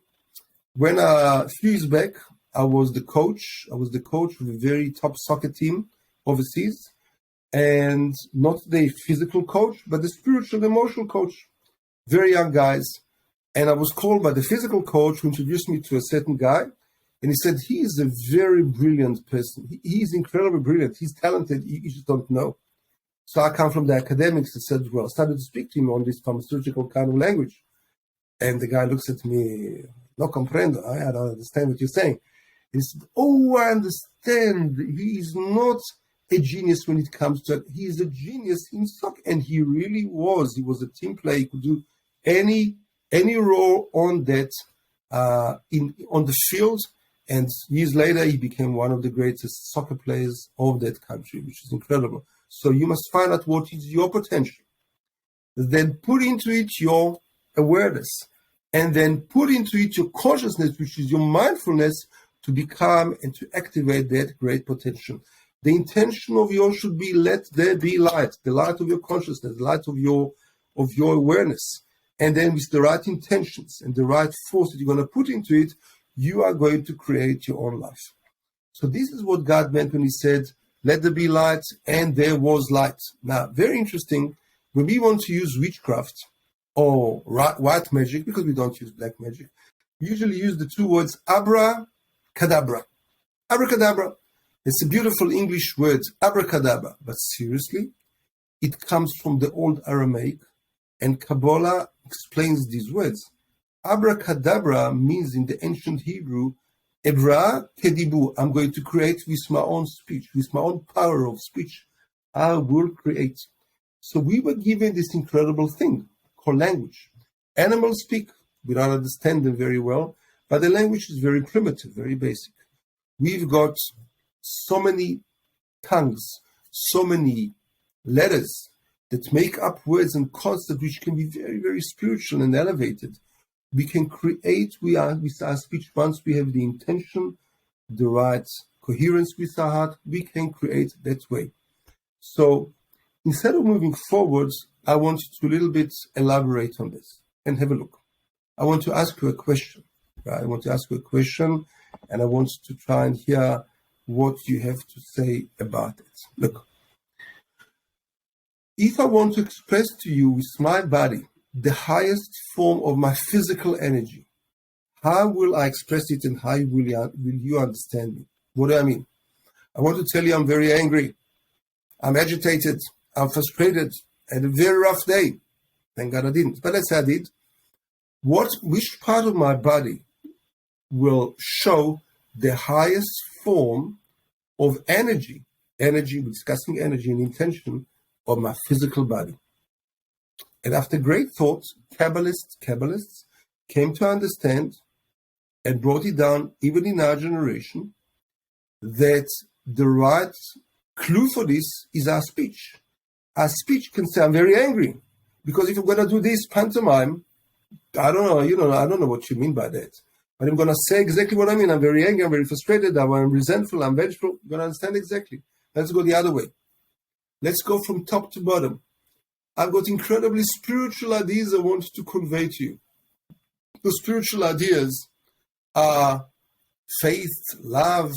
When a few years back, I was the coach of a very top soccer team overseas, and not the physical coach, but the spiritual, emotional coach. Very young guys. And I was called by the physical coach who introduced me to a certain guy. And he said, he is a very brilliant person. He is incredibly brilliant. He's talented. You just don't know. So I come from the academics and said, well, I started to speak to him on this pharmaceutical kind of language. And the guy looks at me, no comprendo. I don't understand what you're saying. And he said, oh, I understand. He is not a genius when it comes to it. He is a genius in soccer. And he really was. He was a team player. He could do any role on that, on the field. And years later, he became one of the greatest soccer players of that country, which is incredible. So you must find out what is your potential. Then put into it your awareness. And then put into it your consciousness, which is your mindfulness, to become and to activate that great potential. The intention of yours should be, let there be light, the light of your consciousness, the light of your awareness. And then with the right intentions and the right force that you're going to put into it, you are going to create your own life. So this is what God meant when he said, let there be light, and there was light. Now, very interesting, when we want to use witchcraft or white magic, because we don't use black magic, we usually use the two words abracadabra. Abracadabra. It's a beautiful English word, abracadabra. But seriously, it comes from the old Aramaic, and Kabbalah explains these words. Abracadabra means in the ancient Hebrew, Ebra kedibu, I'm going to create with my own speech, with my own power of speech. I will create. So we were given this incredible thing called language. Animals speak. We don't understand them very well, but the language is very primitive, very basic. We've got so many tongues, so many letters that make up words and concepts which can be very, very spiritual and elevated. We can create with our speech once we have the intention, the right coherence with our heart, we can create that way. So instead of moving forwards, I want you to a little bit elaborate on this and have a look. I want to ask you a question. Right? I want to ask you a question, and I want to try and hear what you have to say about it. Look, if I want to express to you with my body the highest form of my physical energy, how will I express it and how will you understand me? What do I mean? I want to tell you I'm very angry. I'm agitated. I'm frustrated. I had a very rough day. Thank God I didn't. But let's say I did. Which part of my body will show the highest form of energy? Energy, we're discussing energy and intention of my physical body. And after great thought, Kabbalists came to understand and brought it down, even in our generation, that the right clue for this is our speech. Our speech can say, I'm very angry. Because if I'm going to do this pantomime, I don't know what you mean by that. But I'm going to say exactly what I mean. I'm very angry, I'm very frustrated, I'm resentful, I'm vengeful. You're going to understand exactly. Let's go the other way. Let's go from top to bottom. I've got incredibly spiritual ideas I want to convey to you. The spiritual ideas are faith, love,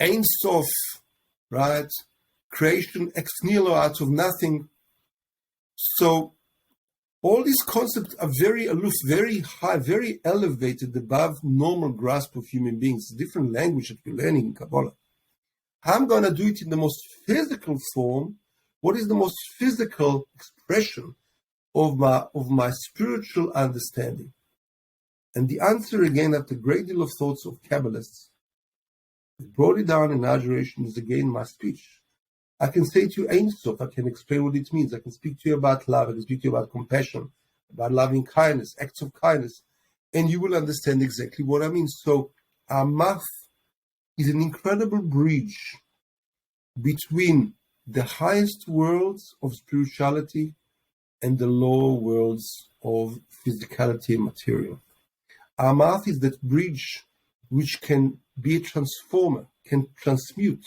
Ein Sof, right? Creation ex nihilo, out of nothing. So all these concepts are very aloof, very high, very elevated above normal grasp of human beings. It's a different language that we're learning in Kabbalah. I'm going to do it in the most physical form. What is the most physical expression of my spiritual understanding? And the answer, again, after a great deal of thoughts of Kabbalists, that brought it down in our generation, is again my speech. I can say to you Ein Sof, I can explain what it means. I can speak to you about love, I can speak to you about compassion, about loving kindness, acts of kindness, and you will understand exactly what I mean. So our mouth is an incredible bridge between the highest worlds of spirituality and the lower worlds of physicality and material. Our mouth is that bridge which can be a transformer, can transmute,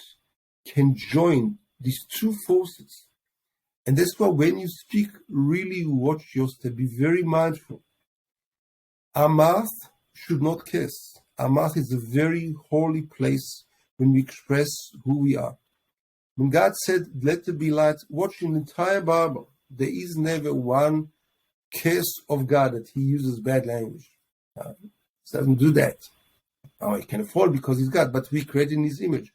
can join these two forces. And that's why when you speak, really watch your step, be very mindful. Our mouth should not curse. Our mouth is a very holy place when we express who we are. When God said, let there be light, watch in the entire Bible, there is never one curse of God that he uses bad language. He doesn't do that. He can afford because he's God, but we create in his image.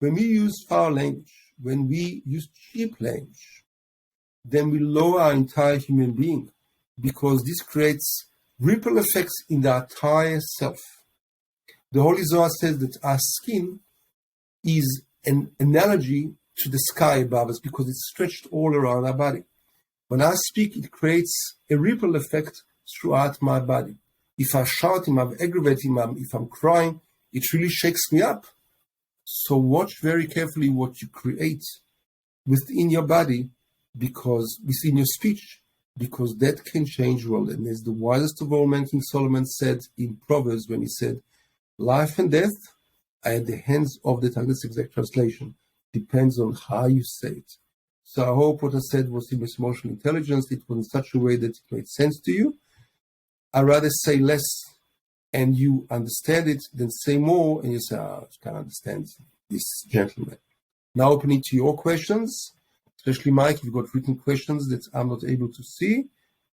When we use foul language, when we use cheap language, then we lower our entire human being, because this creates ripple effects in the entire self. The Holy Zohar says that our skin is an analogy to the sky above us because it's stretched all around our body. When I speak, it creates a ripple effect throughout my body. If I shout, if I'm aggravated, if I'm crying, it really shakes me up. So watch very carefully what you create within your body, because within your speech, because that can change the world. And as the wisest of all men, King Solomon, said in Proverbs when he said, life and death are at the hands of the tongue. That's the exact translation. Depends on how you say it. So I hope what I said was in emotional intelligence. It was in such a way that it made sense to you. I'd rather say less and you understand it than say more and you say, I can't understand this gentleman. Now opening to your questions, especially Mike, if you've got written questions that I'm not able to see,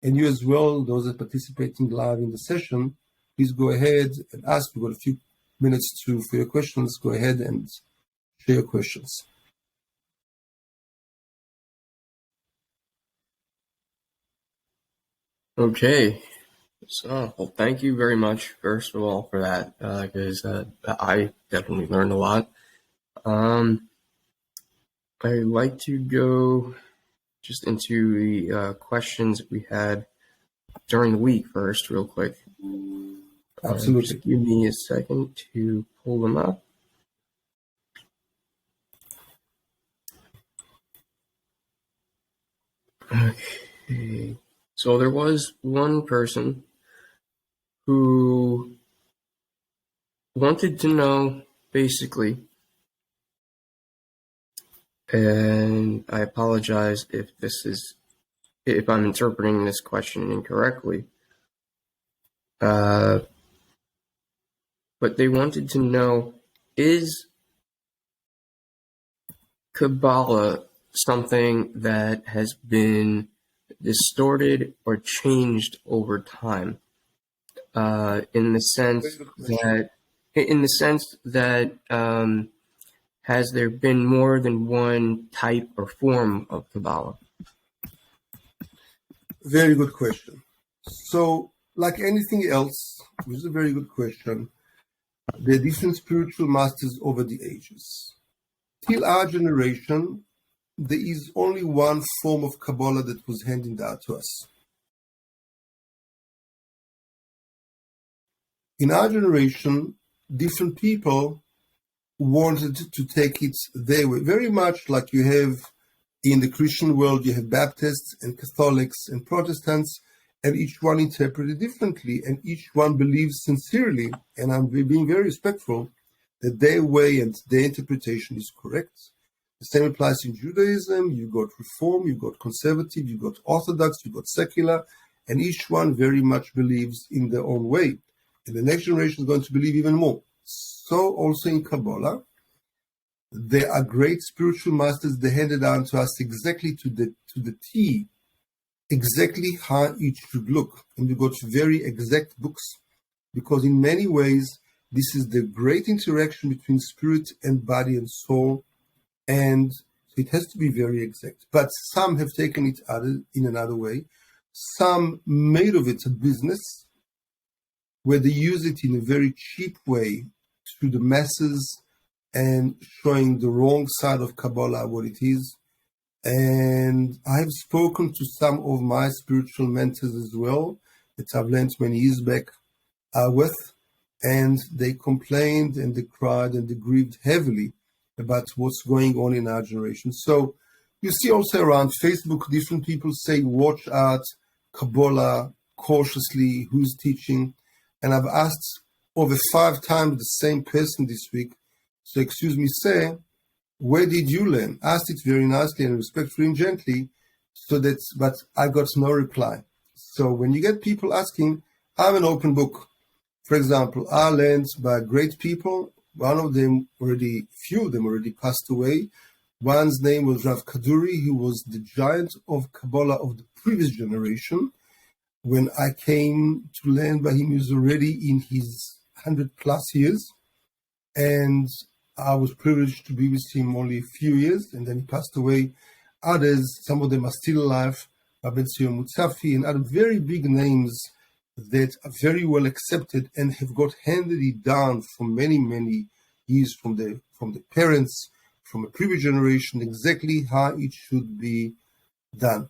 and you as well, those that are participating live in the session, please go ahead and ask. We've got a few minutes for your questions. Go ahead and share your questions. Okay. So, well, thank you very much, first of all, for that, because I definitely learned a lot. I'd like to go just into the questions we had during the week first, real quick. Absolutely. Just give me a second to pull them up. Okay. So there was one person who wanted to know, basically, and I apologize if I'm interpreting this question incorrectly, but they wanted to know, is Kabbalah something that has been distorted or changed over time? In the sense that has there been more than one type or form of Kabbalah? Very good question. So, like anything else, which is a very good question, there are different spiritual masters over the ages. Till our generation, there is only one form of Kabbalah that was handed down to us. In our generation, different people wanted to take it their way, very much like you have in the Christian world, you have Baptists and Catholics and Protestants, and each one interpreted differently, and each one believes sincerely, and I'm being very respectful, that their way and their interpretation is correct. The same applies in Judaism. You got Reform, you got Conservative, you got Orthodox, you got Secular, and each one very much believes in their own way. And the next generation is going to believe even more. So also in Kabbalah, there are great spiritual masters that handed down to us exactly to the T, exactly how it should look. And we got very exact books, because in many ways, this is the great interaction between spirit and body and soul, and it has to be very exact. But some have taken it in another way. Some made of it a business, where they use it in a very cheap way to the masses and showing the wrong side of Kabbalah, what it is. And I've spoken to some of my spiritual mentors as well, that I've learned many years back with, and they complained and they cried and they grieved heavily about what's going on in our generation. So you see also around Facebook, different people say, watch out, Kabbalah, cautiously, who's teaching? And I've asked over 5 times the same person this week, so excuse me, sir, where did you learn? Asked it very nicely and respectfully and gently, but I got no reply. So when you get people asking, I'm an open book. For example, I learned by great people. Few of them already passed away. One's name was Rav Kaduri, who was the giant of Kabbalah of the previous generation. When I came to learn by him, he was already in his 100 plus years. And I was privileged to be with him only a few years, and then he passed away. Others, some of them are still alive, Rabbi Tzio Mutzafi and other very big names that are very well accepted and have got handed it down for many, many years from the parents, from a previous generation, exactly how it should be done.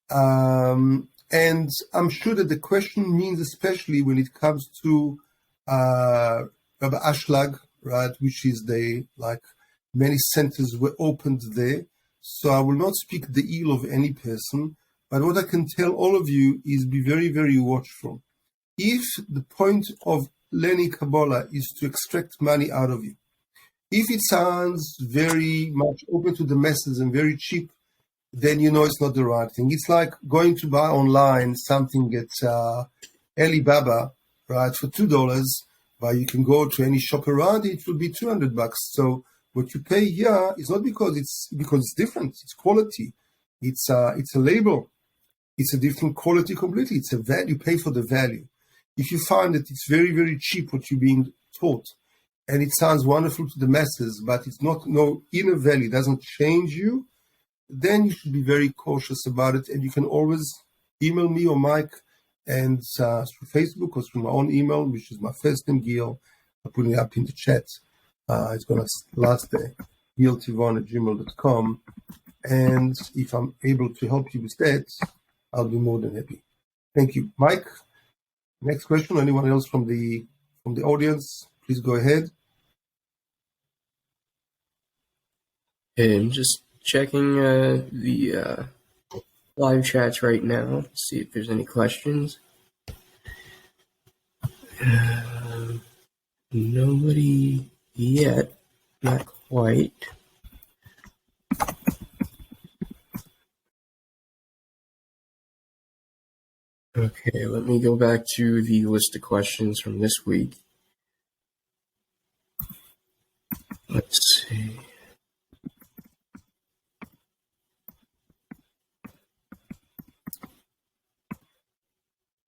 And I'm sure that the question means, especially when it comes to Rabbi Ashlag, right, which is many centers were opened there. So I will not speak the ill of any person, but what I can tell all of you is be very, very watchful. If the point of learning Kabbalah is to extract money out of you, if it sounds very much open to the masses and very cheap, then you know it's not the right thing. It's like going to buy online something at Alibaba, right, for $2, but you can go to any shop around it will be $200. So what you pay here is not because it's different. It's quality. It's a label. It's a different quality completely. It's a value. You pay for the value. If you find that it's very, very cheap what you're being taught, and it sounds wonderful to the masses, but it's not no inner value, doesn't change you, then you should be very cautious about it. And you can always email me or Mike, and through Facebook or through my own email, which is my first name, Gil. I'm putting it up in the chat. It's going to last there, giltivon@gmail.com. And if I'm able to help you with that, I'll be more than happy. Thank you. Mike, next question. Anyone else from the audience? Please go ahead. And just checking the live chats right now. See if there's any questions. Nobody yet. Not quite. Okay, let me go back to the list of questions from this week. Let's see.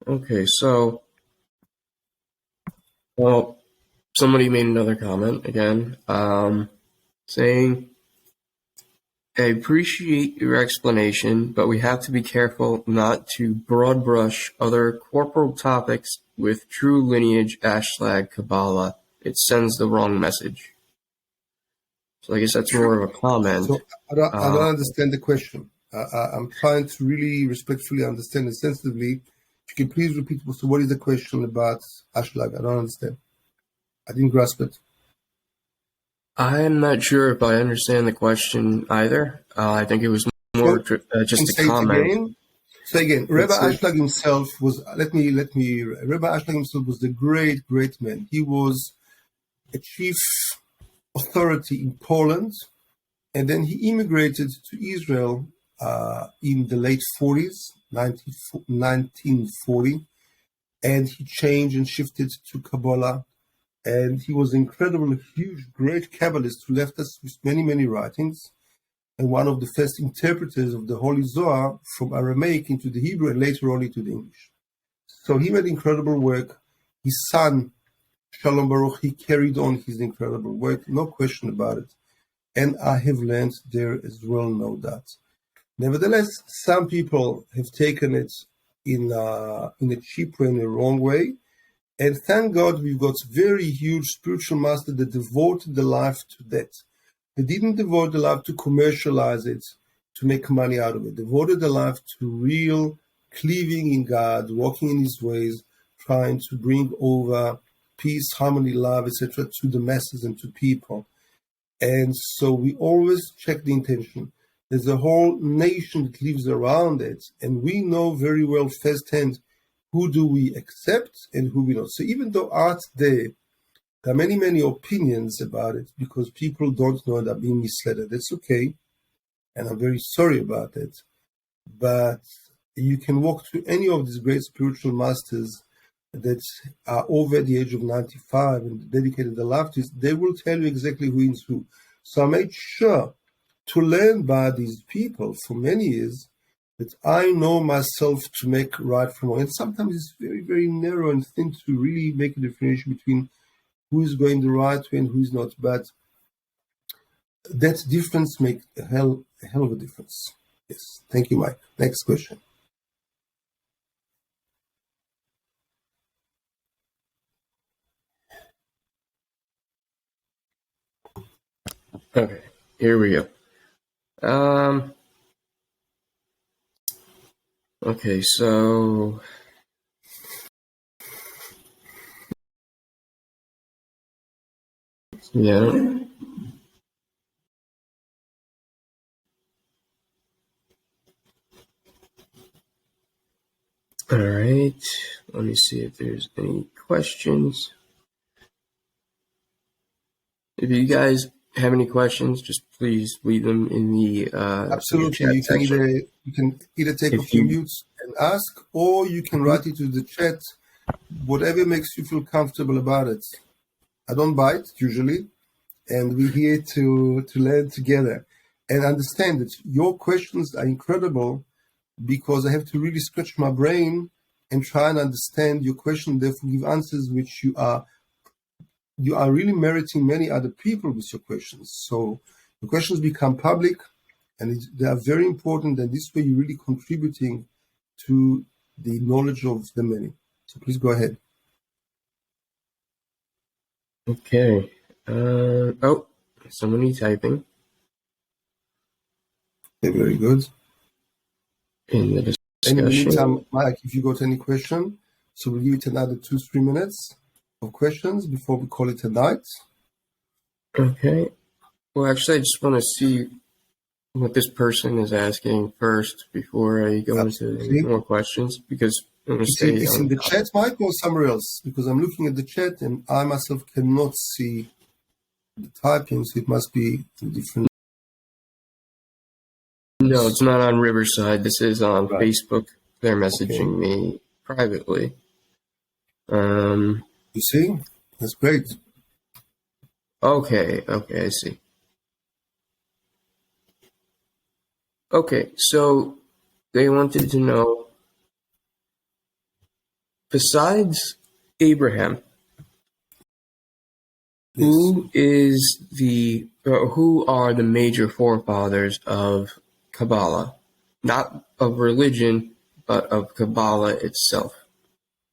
Okay, so, well, somebody made another comment again, saying, I appreciate your explanation, but we have to be careful not to broad brush other corporal topics with true lineage / Kabbalah. It sends the wrong message. So I guess that's more of a comment. So I don't understand the question. I'm trying to really respectfully understand and sensitively. If you can please repeat, so what is the question about Ashlag? I don't understand. I didn't grasp it. I'm not sure if I understand the question either. I think it was more just a comment. Say again. Rebbe Ashlag himself was. Let me. Rebbe Ashlag himself was the great man. He was a chief authority in Poland, and then he immigrated to Israel in the late 40s, 1940, and he changed and shifted to Kabbalah. And he was an incredible, huge, great Kabbalist who left us with many writings, and one of the first interpreters of the Holy Zohar from Aramaic into the Hebrew and later on into the English. So he made incredible work. His son, Shalom Baruch, he carried on his incredible work, no question about it. And I have learned there as well, no doubt. Nevertheless, some people have taken it in a cheap way, in a wrong way. And thank God we've got very huge spiritual masters that devoted their life to that. They didn't devote their life to commercialize it, to make money out of it. They devoted their life to real cleaving in God, walking in His ways, trying to bring over peace, harmony, love, etc. to the masses and to people. And so we always check the intention. There's a whole nation that lives around it, and we know very well firsthand who do we accept and who we don't. So even though art's there are many opinions about it because people don't know and are being misled. That's okay, and I'm very sorry about it. But you can walk through any of these great spiritual masters that are over the age of 95 and dedicated their life to this. They will tell you exactly who is who. So I made sure to learn by these people for many years that I know myself to make right from wrong. And sometimes it's very narrow and thin to really make a differentiation between who is going the right way and who is not. But that difference makes a hell of a difference. Yes. Thank you, Mike. Next question. Okay, here we go. Okay, so yeah. All right, let me see if there's any questions. If you guys have any questions, just please leave them in the absolutely. Chat section. You can either take off your mutes and ask, or you can write it to the chat. Whatever makes you feel comfortable about it. I don't bite usually, and we're here to learn together and understand that your questions are incredible because I have to really scratch my brain and try and understand your question, therefore give answers which you are really meriting many other people with your questions. So the questions become public and they are very important, and this way you're really contributing to the knowledge of the many. So please go ahead. Okay. Oh, somebody typing. Okay, very good. In the discussion. In the meantime, Mike, if you got any question, so we'll give it another 2-3 minutes of questions before we call it a night. Okay. Well, actually, I just want to see what this person is asking first before I go into more questions, because I'm going to stay It's on in the topic. chat, Mike, or somewhere else? Because I'm looking at the chat and I myself cannot see the typing, so it must be different. No, it's not on Riverside. This is on Right. Facebook. They're messaging me privately. You see? That's great. Okay, I see. Okay, so they wanted to know, besides Abraham, Yes. who are the major forefathers of Kabbalah? Not of religion, but of Kabbalah itself.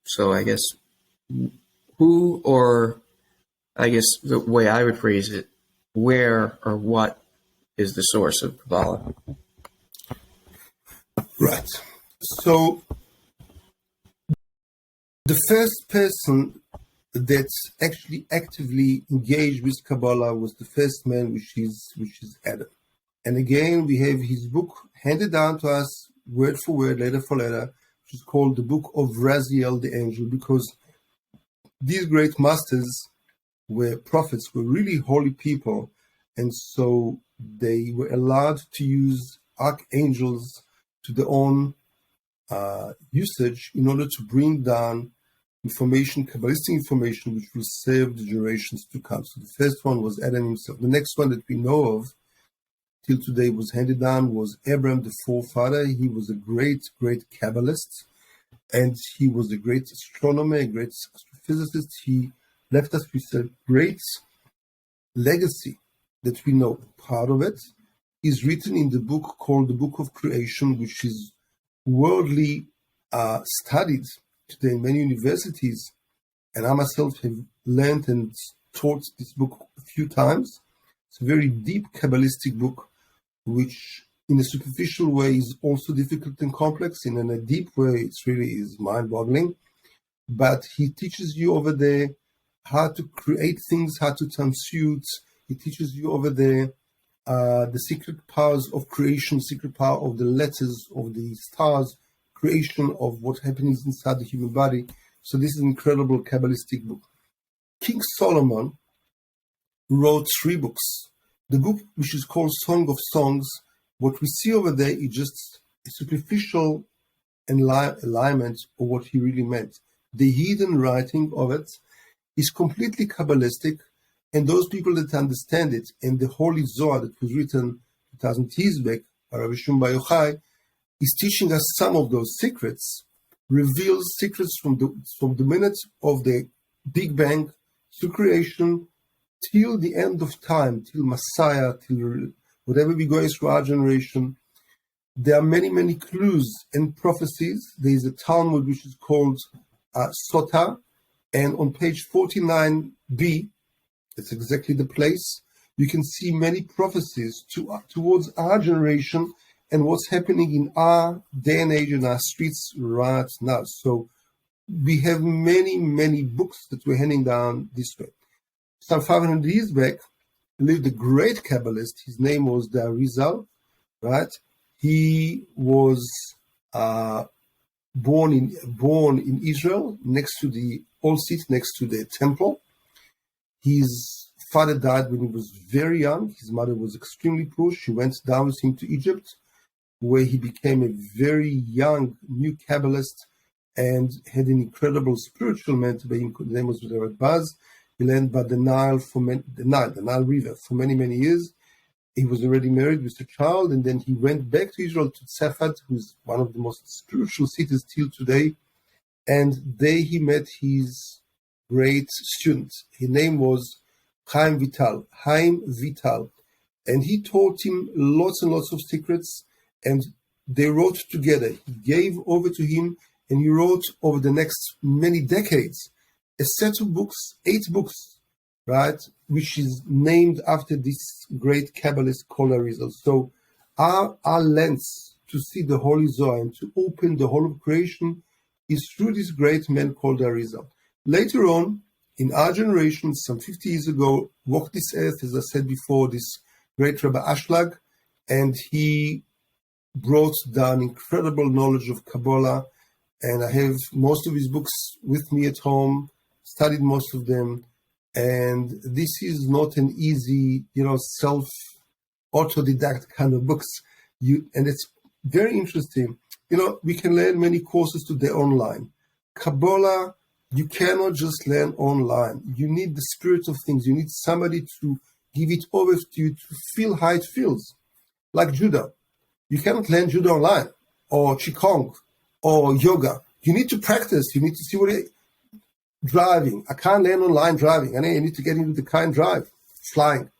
So I guess who, or I guess the way I would phrase it, where or what is the source of Kabbalah? Right. So the first person that actually actively engaged with Kabbalah was the first man, which is Adam. And again, we have his book handed down to us word for word, letter for letter, which is called the Book of Raziel the Angel, because these great masters were prophets, were really holy people, and so they were allowed to use archangels to their own usage in order to bring down information, Kabbalistic information, which will serve the generations to come. So the first one was Adam himself. The next one that we know of till today was handed down was Abraham, the forefather. He was a great, great Kabbalist, and he was a great astronomer, a great astrophysicist. He left us with a great legacy that we know. Part of it is written in the book called the Book of Creation, which is worldly studied today in many universities, and I myself have learned and taught this book a few times. It's a very deep Kabbalistic book, which in a superficial way is also difficult and complex, and in a deep way it really is mind-boggling. But he teaches you over there how to create things, how to transmute. He teaches you over there the secret powers of creation, secret power of the letters, of the stars, creation of what happens inside the human body. So this is an incredible Kabbalistic book. King Solomon wrote 3 books. The book which is called Song of Songs, what we see over there is just a superficial alignment of what he really meant. The hidden writing of it is completely Kabbalistic, and those people that understand it, and the Holy Zohar that was written 2,000 years back by Rabbi Shimon Bar Yochai, is teaching us some of those secrets, reveals secrets from the minute of the Big Bang to creation till the end of time, till Messiah, till whatever we go through our generation. There are many, many clues and prophecies. There is a Talmud which is called Sota, and on page 49b, that's exactly the place, you can see many prophecies towards our generation and what's happening in our day and age in our streets right now. So we have many, many books that we're handing down this way. Some 500 years back lived a great Kabbalist. His name was the Arizal, right? He was born in Israel, next to the old city, next to the temple. His father died when he was very young. His mother was extremely poor. She went down with him to Egypt, where he became a very young new Kabbalist and had an incredible spiritual mentor. His name was Rabbi Baz. He learned by the Nile River for many, many years. He was already married with a child, and then he went back to Israel, to Tzefat, who's one of the most spiritual cities till today. And there he met his great student. His name was Chaim Vital. And he taught him lots and lots of secrets, and they wrote together. He gave over to him, and he wrote over the next many decades a set of books, 8 books, right, which is named after this great Kabbalist called Arizal. So our lens to see the Holy Zohar and to open the whole of creation is through this great man called Arizal. Later on, in our generation, some 50 years ago, walked this earth, as I said before, this great Rabbi Ashlag, and he brought down incredible knowledge of Kabbalah. And I have most of his books with me at home, studied most of them. And this is not an easy, self-autodidact kind of books. And it's very interesting. We can learn many courses today online. Kabbalah, you cannot just learn online. You need the spirit of things. You need somebody to give it over to you to feel how it feels. Like judo. You cannot learn judo online, or qigong, or yoga. You need to practice. You need to see driving. I can't learn online driving. I need to get into the car and drive, flying.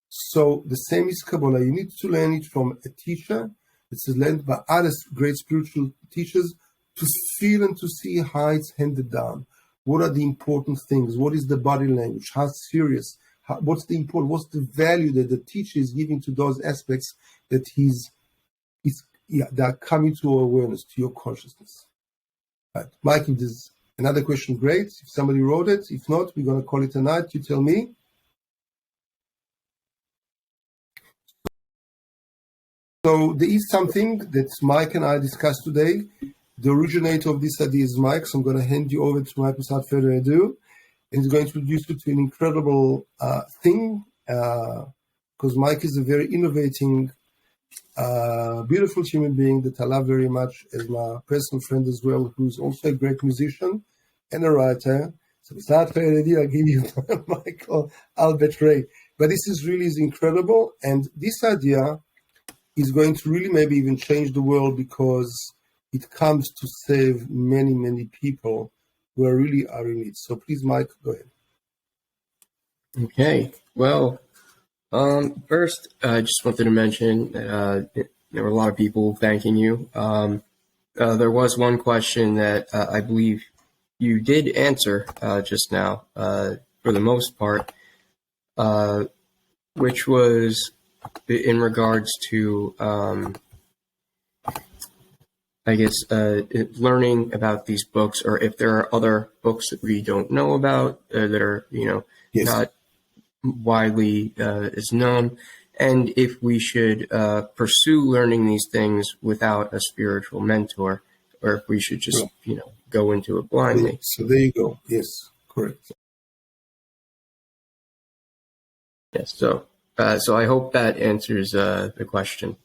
So the same is Kabbalah. You need to learn it from a teacher. It's learned by other great spiritual teachers to feel and to see how it's handed down. What are the important things? What is the body language? How serious? What's the value that the teacher is giving to those aspects that they're coming to your awareness, to your consciousness. Right. Mike, if there's another question, great. If somebody wrote it, if not, we're going to call it a night. You tell me. So there is something that Mike and I discussed today. The originator of this idea is Mike, so I'm going to hand you over to Mike without further ado. And he's going to introduce you to an incredible thing, because Mike is a very innovating, beautiful human being that I love very much as my personal friend as well, who's also a great musician and a writer. So without further ado, I'll give you Michael Albert Ray. But this is incredible, and this idea is going to really maybe even change the world, because it comes to save many, many people who really are in need. So please, Mike, go ahead. Okay. Well, first, I just wanted to mention that there were a lot of people thanking you. There was one question that I believe you did answer just now, for the most part, which was in regards to, learning about these books, or if there are other books that we don't know about that are, Yes. not widely is known, and if we should pursue learning these things without a spiritual mentor, or if we should just, go into it blindly. So there you go. Yes, correct. Yes. So I hope that answers the question.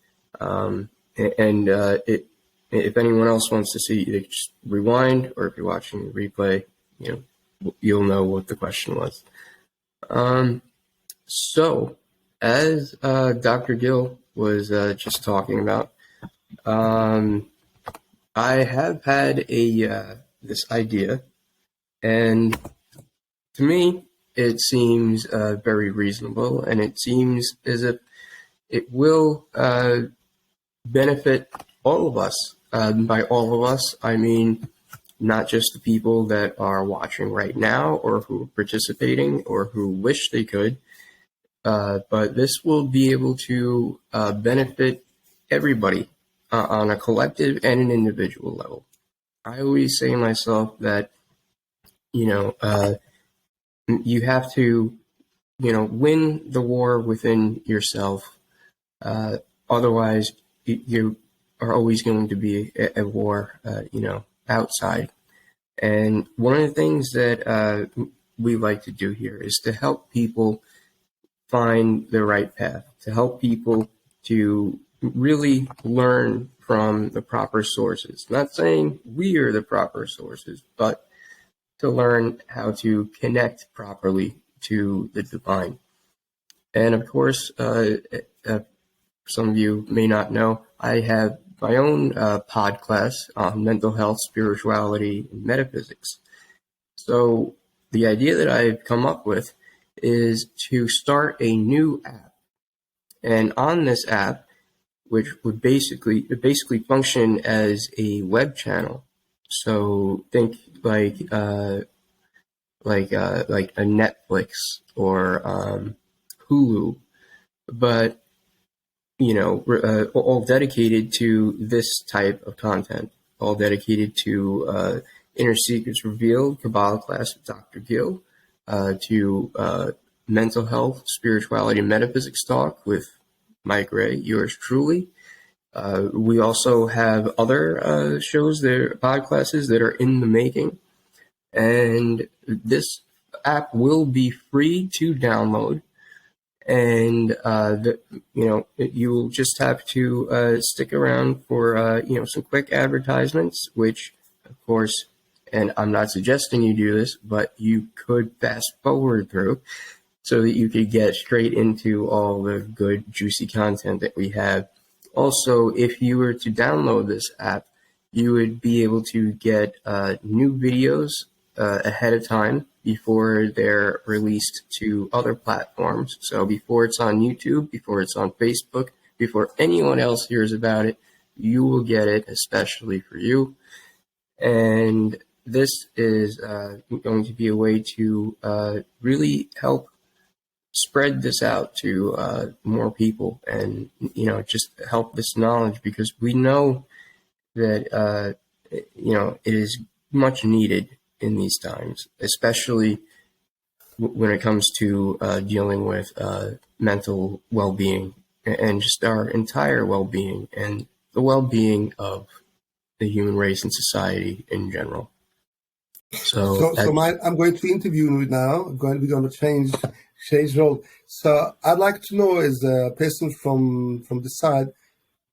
If anyone else wants to see, they just rewind, or if you're watching the replay, you'll know what the question was. So, as Dr. Gil was just talking about, I have had this idea, and to me, it seems very reasonable, and it seems as if it will benefit all of us. By all of us, I mean not just the people that are watching right now, or who are participating, or who wish they could, but this will be able to benefit everybody on a collective and an individual level. I always say to myself that, you have to, win the war within yourself. Otherwise, you are always going to be a war, outside. And one of the things that we like to do here is to help people find the right path, to help people to really learn from the proper sources. Not saying we are the proper sources, but to learn how to connect properly to the divine. And of course, some of you may not know, I have my own Podclass on mental health, spirituality, and metaphysics. So the idea that I've come up with is to start a new app. And on this app, which would basically function as a web channel. So think like a Netflix or Hulu, but all dedicated to this type of content, all dedicated to Inner Secrets Revealed, Kabbalah class with Dr. Gil, to mental health, spirituality, and metaphysics talk with Mike Ray, yours truly. We also have other shows, podclasses that are in the making. And this app will be free to download. And, you will just have to stick around for, some quick advertisements, which, of course, and I'm not suggesting you do this, but you could fast forward through so that you could get straight into all the good, juicy content that we have. Also, if you were to download this app, you would be able to get new videos ahead of time before they're released to other platforms. So before it's on YouTube, before it's on Facebook, before anyone else hears about it, you will get it, especially for you. And this is going to be a way to really help spread this out to more people, and just help this knowledge, because we know that it is much needed in these times, especially when it comes to dealing with mental well-being and just our entire well-being and the well-being of the human race and society in general. So Mike, I'm going to interview you now. We're going to change role. So I'd like to know, as a person from the side,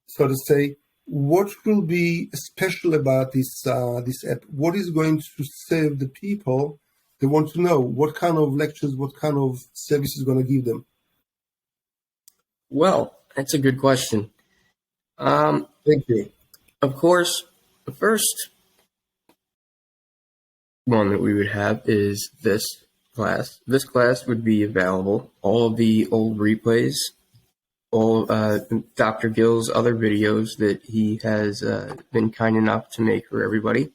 so to say, what will be special about this app? What is going to save the people? They want to know what kind of lectures, what kind of service is going to give them. Well, that's a good question. Thank you. Of course, the first one that we would have is this class. This class would be available. All of the old replays, all Dr. Gil's other videos that he has been kind enough to make for everybody.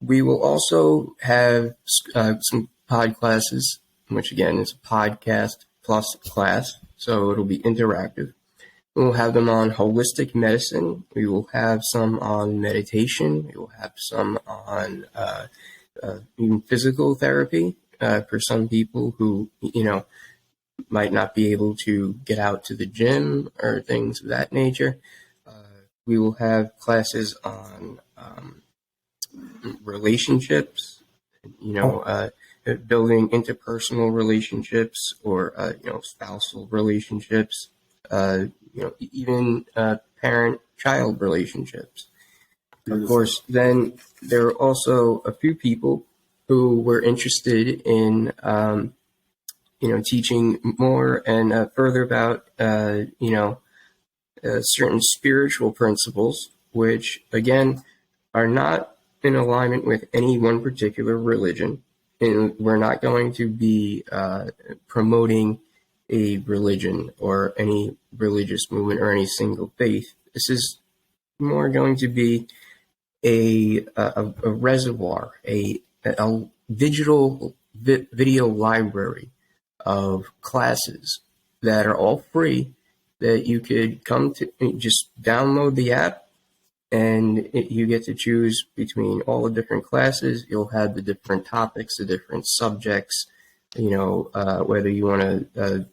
We will also have some pod classes, which again is a podcast plus class, so it'll be interactive. We'll have them on holistic medicine. We will have some on meditation. We will have some on even physical therapy for some people who, might not be able to get out to the gym or things of that nature. We will have classes on relationships, building interpersonal relationships or, spousal relationships, even parent-child relationships. Of course, then there are also a few people who were interested in, teaching more and further about, certain spiritual principles, which, again, are not in alignment with any one particular religion. And we're not going to be promoting a religion or any religious movement or any single faith. This is more going to be a reservoir, a digital video library of classes that are all free, that you could come to, just download the app, and you get to choose between all the different classes. You'll have the different topics, the different subjects, whether you want to,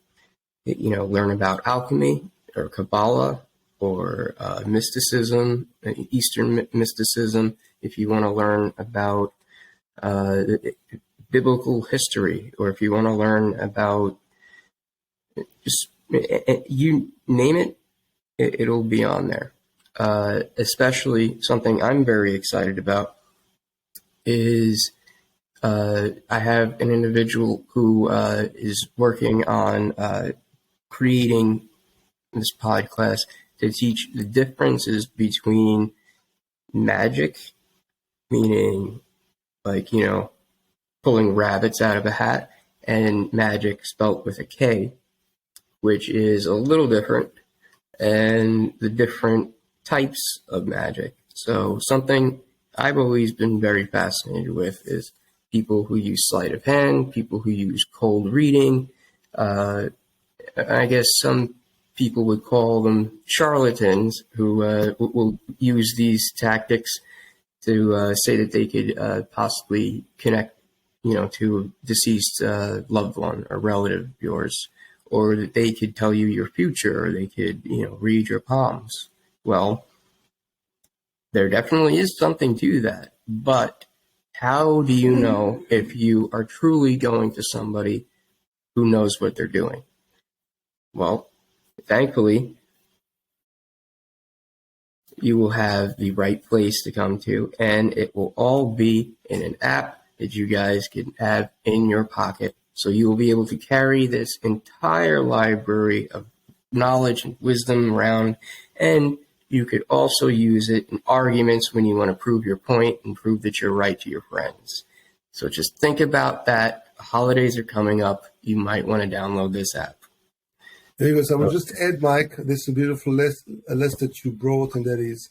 learn about alchemy or Kabbalah or mysticism, Eastern mysticism. If you want to learn about biblical history, or if you want to learn about just, you name it, it'll be on there. Especially something I'm very excited about is I have an individual who is working on creating this podcast to teach the differences between magic, meaning like, pulling rabbits out of a hat, and magic spelt with a K, which is a little different, and the different types of magic. So something I've always been very fascinated with is people who use sleight of hand, people who use cold reading. I guess some people would call them charlatans, who will use these tactics to say that they could possibly connect, to a deceased loved one or relative of yours, or that they could tell you your future, or they could, read your palms. Well, there definitely is something to that, but how do you know if you are truly going to somebody who knows what they're doing? Well, thankfully, you will have the right place to come to, and it will all be in an app that you guys can have in your pocket. So you will be able to carry this entire library of knowledge and wisdom around, and you could also use it in arguments when you want to prove your point and prove that you're right to your friends. So just think about that. The holidays are coming up. You might want to download this app. There you go. So I will just add, Mike, this is a beautiful list that you brought, and that is,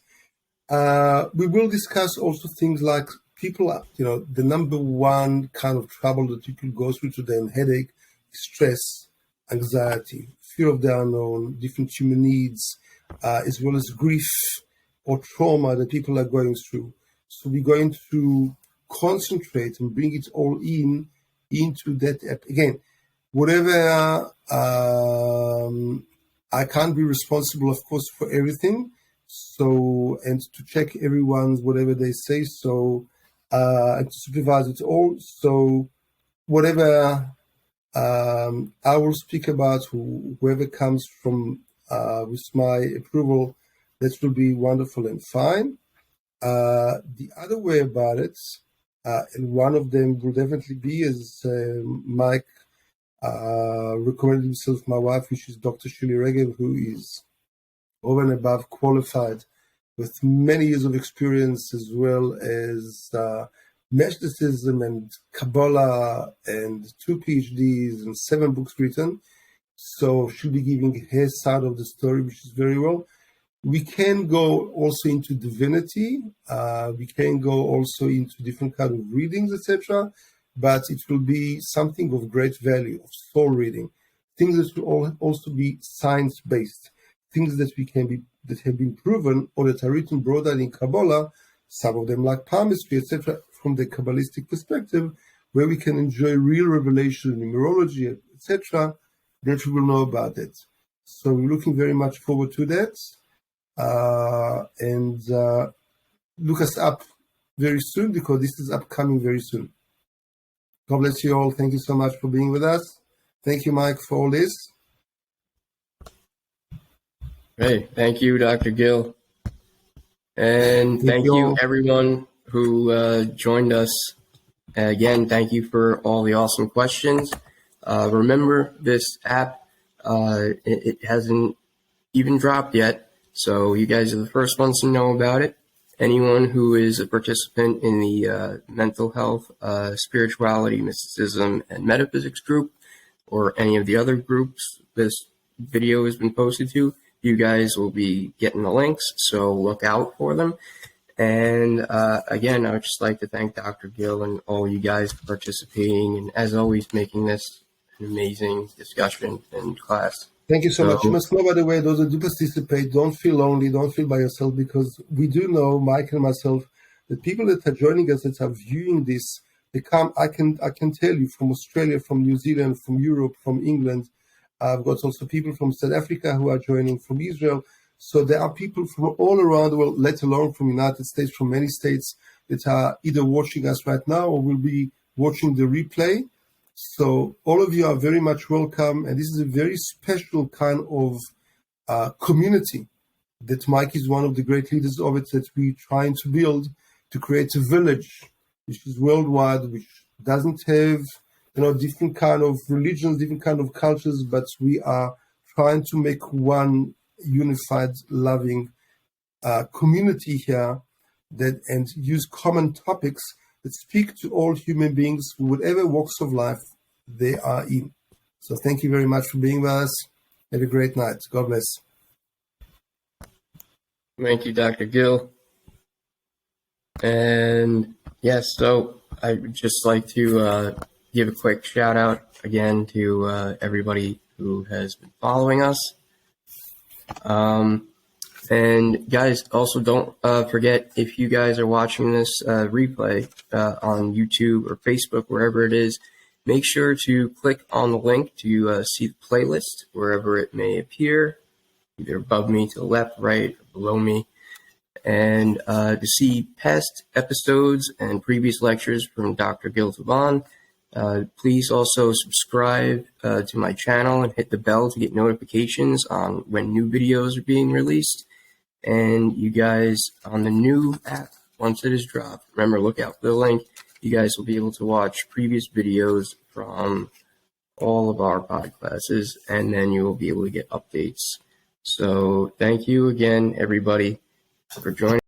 we will discuss also things like people, the number one kind of trouble that people go through today, headache, stress, anxiety, fear of the unknown, different human needs, as well as grief or trauma that people are going through. So we're going to concentrate and bring it all into that app. Again, whatever, I can't be responsible, of course, for everything. So, and to check everyone's whatever they say. So, and to supervise it all. So, whatever I will speak about, whoever comes from with my approval, that will be wonderful and fine. The other way about it, and one of them will definitely be, as Mike recommended himself, my wife, which is Dr. Shirley Regev, who is over and above qualified with many years of experience, as well as Mysticism and Kabbalah and 2 PhDs and 7 books written. So she'll be giving her side of the story, which is very well. We can go also into divinity. We can go also into different kind of readings, etc. But it will be something of great value, of soul reading, things that will also be science-based, things that that have been proven or that are written broader in Kabbalah, some of them like palmistry, etc., from the Kabbalistic perspective, where we can enjoy real revelation, numerology, etc., that we will know about it. So we're looking very much forward to that. And look us up very soon, because this is upcoming very soon. God bless you all. Thank you so much for being with us. Thank you, Mike, for all this. Hey, thank you, Dr. Gil. And thank you, everyone who joined us. Again, thank you for all the awesome questions. Remember, this app, it hasn't even dropped yet, so you guys are the first ones to know about it. Anyone who is a participant in the mental health, spirituality, mysticism, and metaphysics group, or any of the other groups this video has been posted to, you guys will be getting the links, so look out for them. And again, I would just like to thank Dr. Gil and all you guys for participating, and as always, making this an amazing discussion and class. Thank you so much. You must know, by the way, those that do participate, don't feel lonely, don't feel by yourself, because we do know, Mike and myself, that people that are joining us, that are viewing this, they come, I can tell you, from Australia, from New Zealand, from Europe, from England. I've got also people from South Africa who are joining, from Israel. So there are people from all around the world, let alone from the United States, from many states, that are either watching us right now or will be watching the replay. So all of you are very much welcome. And this is a very special kind of community that Mike is one of the great leaders of it, that we're trying to build, to create a village which is worldwide, which doesn't have, different kind of religions, different kind of cultures, but we are trying to make one unified, loving community here, and use common topics that speak to all human beings, whatever walks of life they are in. So thank you very much for being with us. Have a great night. God bless. Thank you, Dr. Gil. And yes, so I would just like to give a quick shout out again to everybody who has been following us. And guys, also don't forget, if you guys are watching this replay on YouTube or Facebook, wherever it is, Make sure to click on the link to see the playlist wherever it may appear, either above me, to the left, right, or below me. And to see past episodes and previous lectures from Dr. Gil Tivon, please also subscribe to my channel and hit the bell to get notifications on when new videos are being released. And you guys, on the new app, once it is dropped, remember, look out for the link. You guys will be able to watch previous videos from all of our podclasses, and then you will be able to get updates. So thank you again, everybody, for joining.